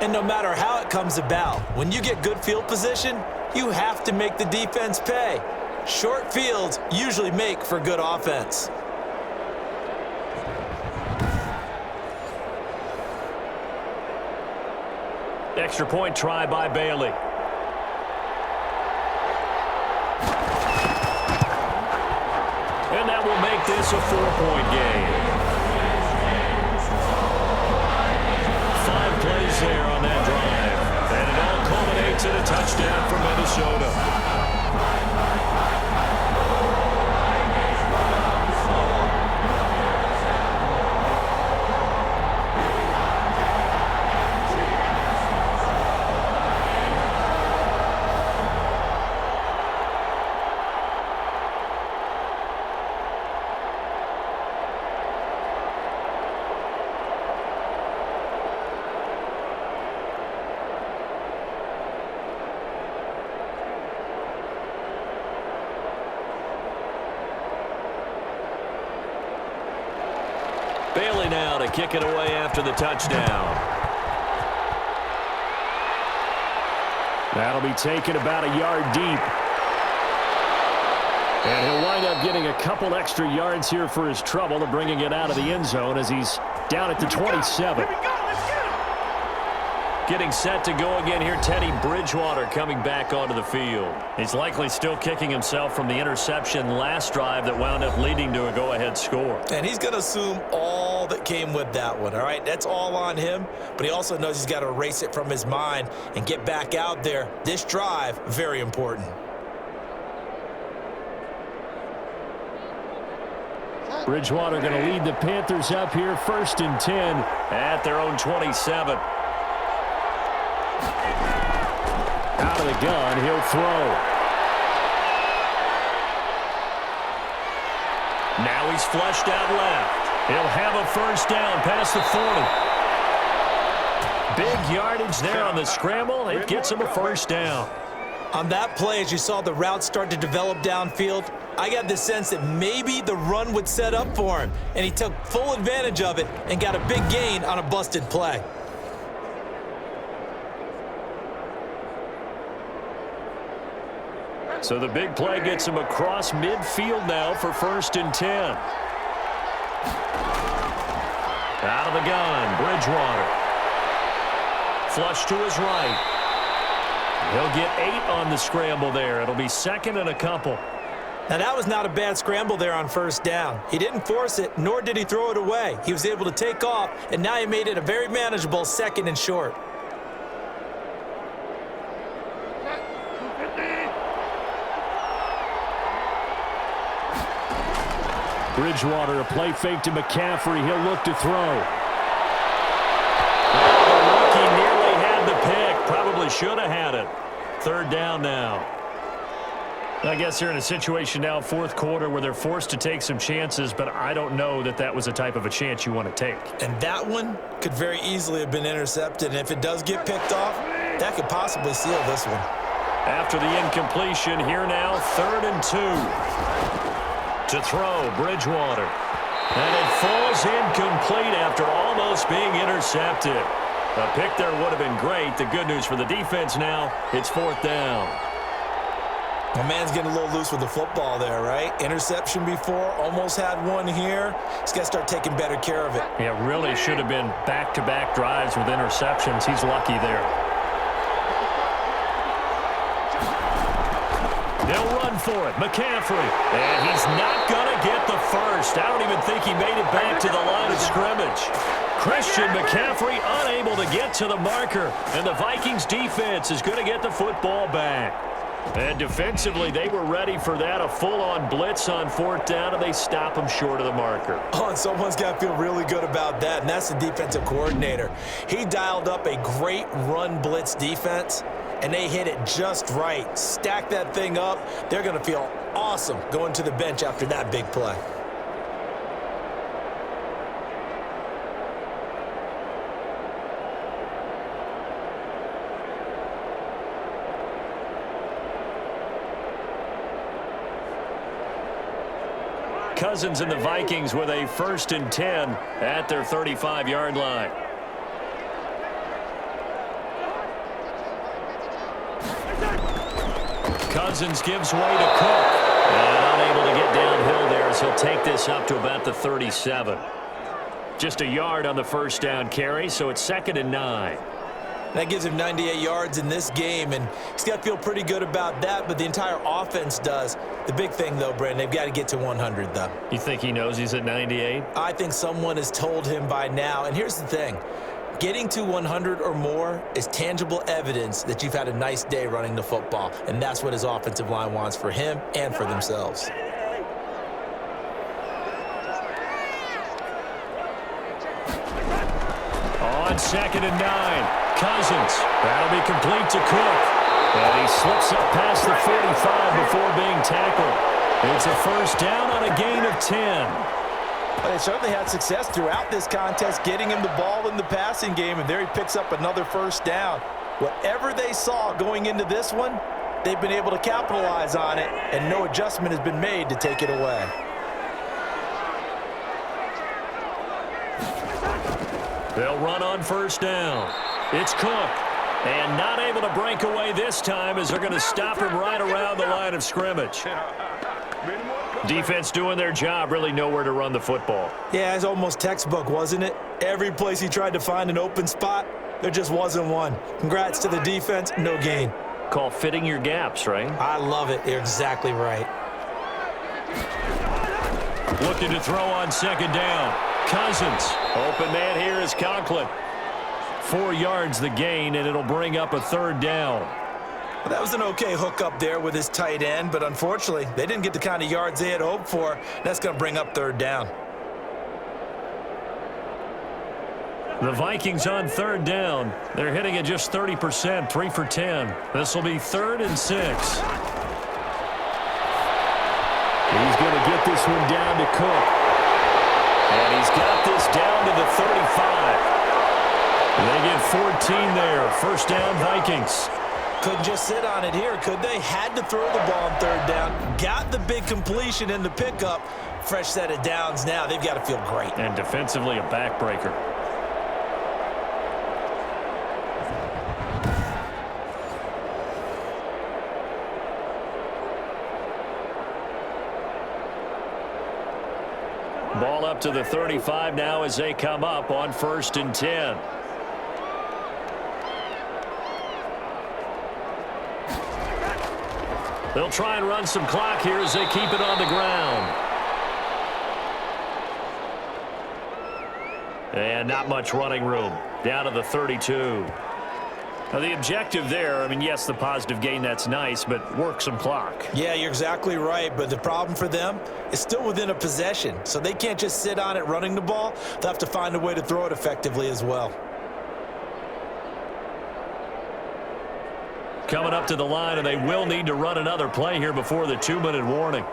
And no matter how it comes about, when you get good field position, you have to make the defense pay. Short fields usually make for good offense. Extra point try by Bailey. And that will make this a 4-point game. 5 plays there on that drive. And it all culminates in a touchdown for Minnesota. Bailey now to kick it away after the touchdown. That'll be taken about a yard deep. And he'll wind up getting a couple extra yards here for his trouble of bringing it out of the end zone as he's down at the 27. Getting set to go again here, Teddy Bridgewater coming back onto the field. He's likely still kicking himself from the interception last drive that wound up leading to a go-ahead score. And he's going to assume all that came with that one, all right? That's all on him, but he also knows he's got to erase it from his mind and get back out there. This drive, very important. Bridgewater going to lead the Panthers up here, 1st and 10 at their own 27. Out of the gun, he'll throw. Now he's flushed out left. He'll have a first down past the 40. Big yardage there on the scramble. It gets him a first down. On that play, as you saw the route start to develop downfield, I got the sense that maybe the run would set up for him, and he took full advantage of it and got a big gain on a busted play. So the big play gets him across midfield now for 1st and 10. Out of the gun, Bridgewater. Flush to his right. He'll get 8 on the scramble there. It'll be 2nd and a couple. Now, that was not a bad scramble there on 1st down. He didn't force it, nor did he throw it away. He was able to take off, and now he made it a very manageable 2nd and short. Bridgewater, a play fake to McCaffrey. He'll look to throw. The rookie nearly had the pick. Probably should have had it. 3rd down now. I guess they're in a situation now, 4th quarter, where they're forced to take some chances, but I don't know that that was a type of a chance you want to take. And that one could very easily have been intercepted, and if it does get picked off, that could possibly seal this one. After the incompletion, here now, 3rd and 2. To throw, Bridgewater. And it falls incomplete after almost being intercepted. A pick there would have been great. The good news for the defense now, it's 4th down. My man's getting a little loose with the football there, right? Interception before, almost had one here. He's got to start taking better care of it. Yeah, really should have been back-to-back drives with interceptions. He's lucky there. They'll run for it. McCaffrey. And he's not going to get the first. I don't even think he made it back to the line of scrimmage. Christian McCaffrey unable to get to the marker. And the Vikings defense is going to get the football back. And defensively, they were ready for that. A full-on blitz on 4th down, and they stop him short of the marker. Oh, and someone's got to feel really good about that, and that's the defensive coordinator. He dialed up a great run blitz defense, and they hit it just right. Stack that thing up. They're going to feel awesome going to the bench after that big play. Cousins and the Vikings with a 1st and 10 at their 35-yard line. Cousins gives way to Cook. And unable to get downhill there as he'll take this up to about the 37. Just a yard on the 1st down carry, so it's 2nd and 9. That gives him 98 yards in this game, and he's got to feel pretty good about that, but the entire offense does. The big thing, though, Brandon, they've got to get to 100, though. You think he knows he's at 98? I think someone has told him by now, and here's the thing. Getting to 100 or more is tangible evidence that you've had a nice day running the football, and that's what his offensive line wants for him and for themselves. On 2nd and 9. Cousins. That'll be complete to Cook. And he slips up past the 45 before being tackled. It's a 1st down on a gain of 10. But they certainly had success throughout this contest getting him the ball in the passing game, and there he picks up another 1st down. Whatever they saw going into this one, they've been able to capitalize on it, and no adjustment has been made to take it away. They'll run on first down. It's Cook. And not able to break away this time as they're going to stop him right around the line of scrimmage. Defense doing their job, really nowhere to run the football. Yeah, it's almost textbook, wasn't it? Every place he tried to find an open spot, there just wasn't one. Congrats to the defense, no gain. Call fitting your gaps, right? I love it. You're exactly right. Looking to throw on second down. Cousins. Open man here is Conklin. 4 yards the gain, and it'll bring up a third down. Well, that was an okay hookup there with his tight end, but unfortunately, they didn't get the kind of yards they had hoped for. That's going to bring up third down. The Vikings on third down. They're hitting at just 30%, 3 for 10. This will be 3rd and 6. He's going to get this one down to Cook. And he's got this down to the 35. They get 14 there. First down, Vikings. Couldn't just sit on it here, could they? Had to throw the ball on third down. Got the big completion in the pickup. Fresh set of downs now. They've got to feel great. And defensively, a backbreaker. Ball up to the 35 now as they come up on 1st and 10. They'll try and run some clock here as they keep it on the ground. And not much running room. Down to the 32. Now the objective there, I mean, yes, the positive gain, that's nice, but work some clock. Yeah, you're exactly right, but the problem for them is still within a possession, so they can't just sit on it running the ball. They'll have to find a way to throw it effectively as well. Coming up to the line, and they will need to run another play here before the 2-minute warning.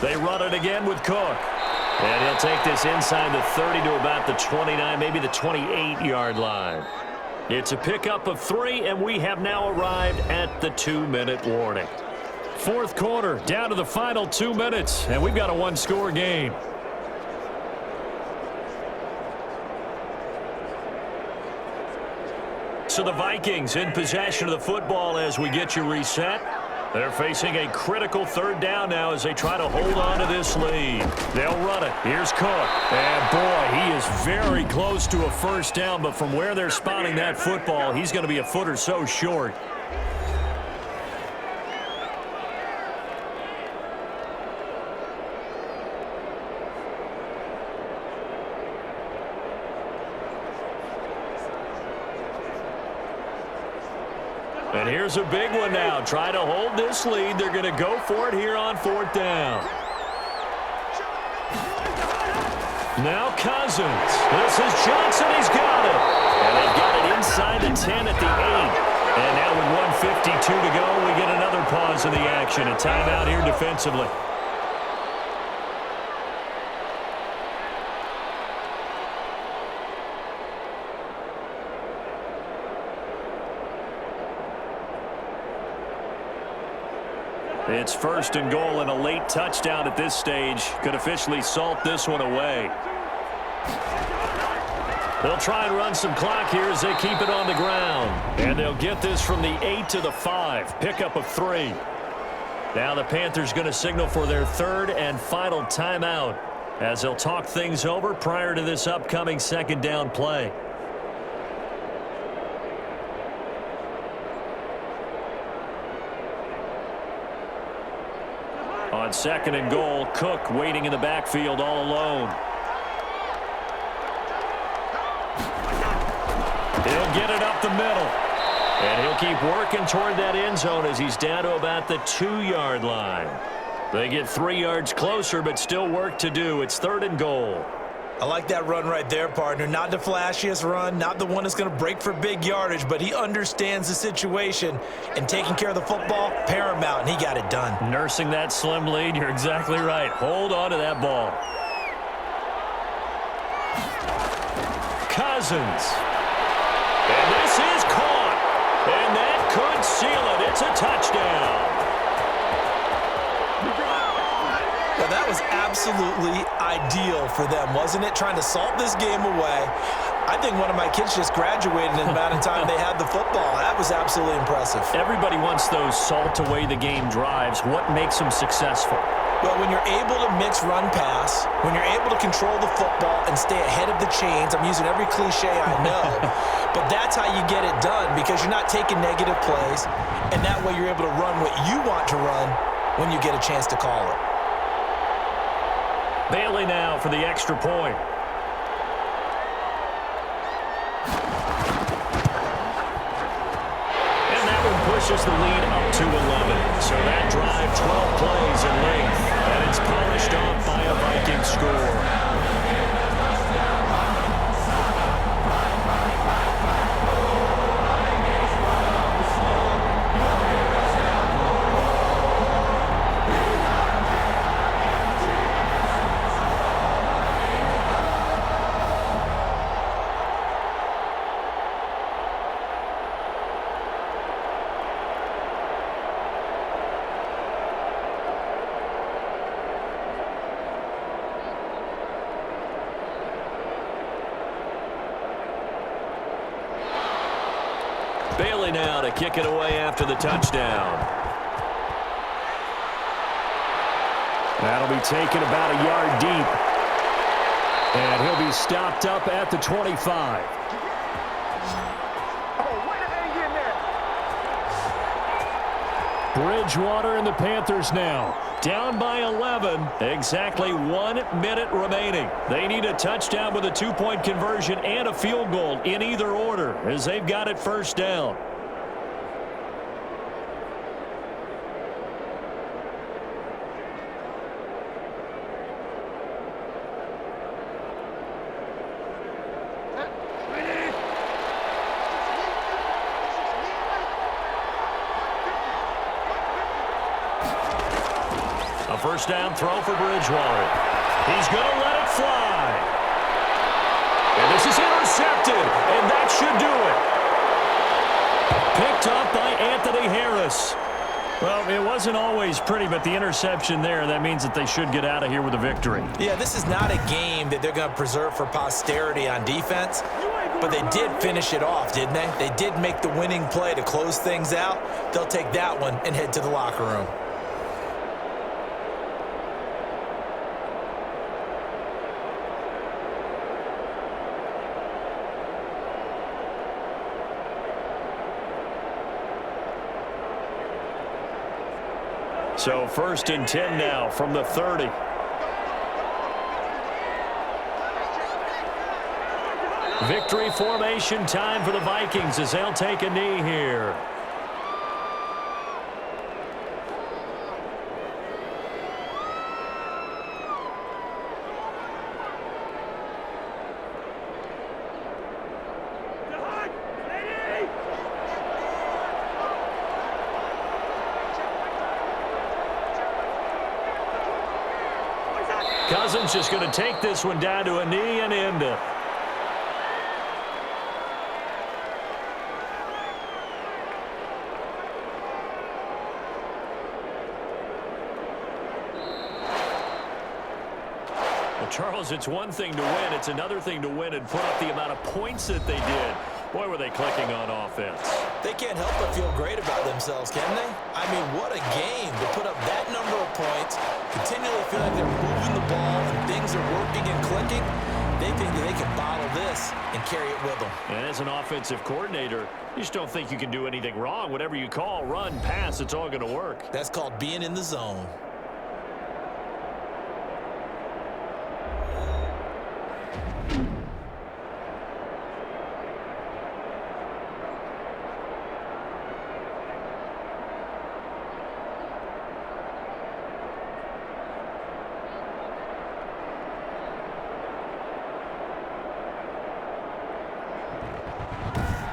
They run it again with Cook. And he'll take this inside the 30 to about the 29, maybe the 28-yard line. It's a pickup of 3, and we have now arrived at the 2-minute warning. 4th quarter, down to the final 2 minutes, and we've got a 1-score game. So the Vikings in possession of the football as we get you reset. They're facing a critical 3rd down now as they try to hold on to this lead. They'll run it. Here's Cook. And, boy, he is very close to a first down, but from where they're spotting that football, he's going to be a foot or so short. And here's a big one now. Try to hold this lead. They're going to go for it here on 4th down. Now Cousins. This is Johnson. He's got it. And they've got it inside the 10 at the 8. And now with 1:52 to go, we get another pause in the action. A timeout here defensively. It's 1st and goal, and a late touchdown at this stage could officially salt this one away. They'll try and run some clock here as they keep it on the ground. And they'll get this from the 8 to the 5. Pickup of 3. Now the Panthers going to signal for their 3rd and final timeout as they'll talk things over prior to this upcoming 2nd down play. On 2nd and goal, Cook waiting in the backfield all alone. He'll get it up the middle. And he'll keep working toward that end zone as he's down to about the 2-yard line. They get 3 yards closer, but still work to do. It's 3rd and goal. I like that run right there, partner. Not the flashiest run, not the one that's going to break for big yardage, but he understands the situation, and taking care of the football, paramount, and he got it done. Nursing that slim lead, you're exactly right. Hold on to that ball. Cousins. And this is caught. And that could seal it. It's a touchdown. Well, that was absolutely ideal for them, wasn't it? Trying to salt this game away. I think one of my kids just graduated in the amount of time they had the football. That was absolutely impressive. Everybody wants those salt-away-the-game drives. What makes them successful? Well, when you're able to mix run-pass, when you're able to control the football and stay ahead of the chains, I'm using every cliche I know, but that's how you get it done because you're not taking negative plays, and that way you're able to run what you want to run when you get a chance to call it. Bailey now for the extra point. Pushes the lead up to 11. So that drive, 12 plays in length, and it's polished off by a Viking score. Bailey now to kick it away after the touchdown. That'll be taken about a yard deep. And he'll be stopped up at the 25. Bridgewater and the Panthers now down by 11. Exactly 1 minute remaining. They need a touchdown with a 2-point conversion and a field goal in either order as they've got it first down. First down throw for Bridgewater. He's going to let it fly. And this is intercepted, and that should do it. Picked up by Anthony Harris. Well, it wasn't always pretty, but the interception there, that means that they should get out of here with a victory. Yeah, this is not a game that they're going to preserve for posterity on defense, but they did finish it off, didn't they? They did make the winning play to close things out. They'll take that one and head to the locker room. So 1st and 10 now from the 30. Victory formation time for the Vikings as they'll take a knee here. Cousins just going to take this one down to a knee and end it. Well, Charles, it's one thing to win. It's another thing to win and put up the amount of points that they did. Boy, were they clicking on offense. They can't help but feel great about themselves, can they? I mean, what a game to put up that number of points, continually feel like they're moving the ball and things are working and clicking. They think that they can bottle this and carry it with them. And as an offensive coordinator, you just don't think you can do anything wrong. Whatever you call, run, pass, it's all going to work. That's called being in the zone.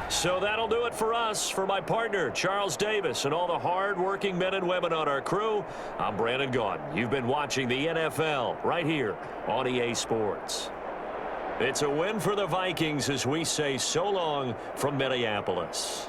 So that'll do it for us. For my partner, Charles Davis, and all the hard-working men and women on our crew, I'm Brandon Gaudin. You've been watching the NFL right here on EA Sports. It's a win for the Vikings as we say so long from Minneapolis.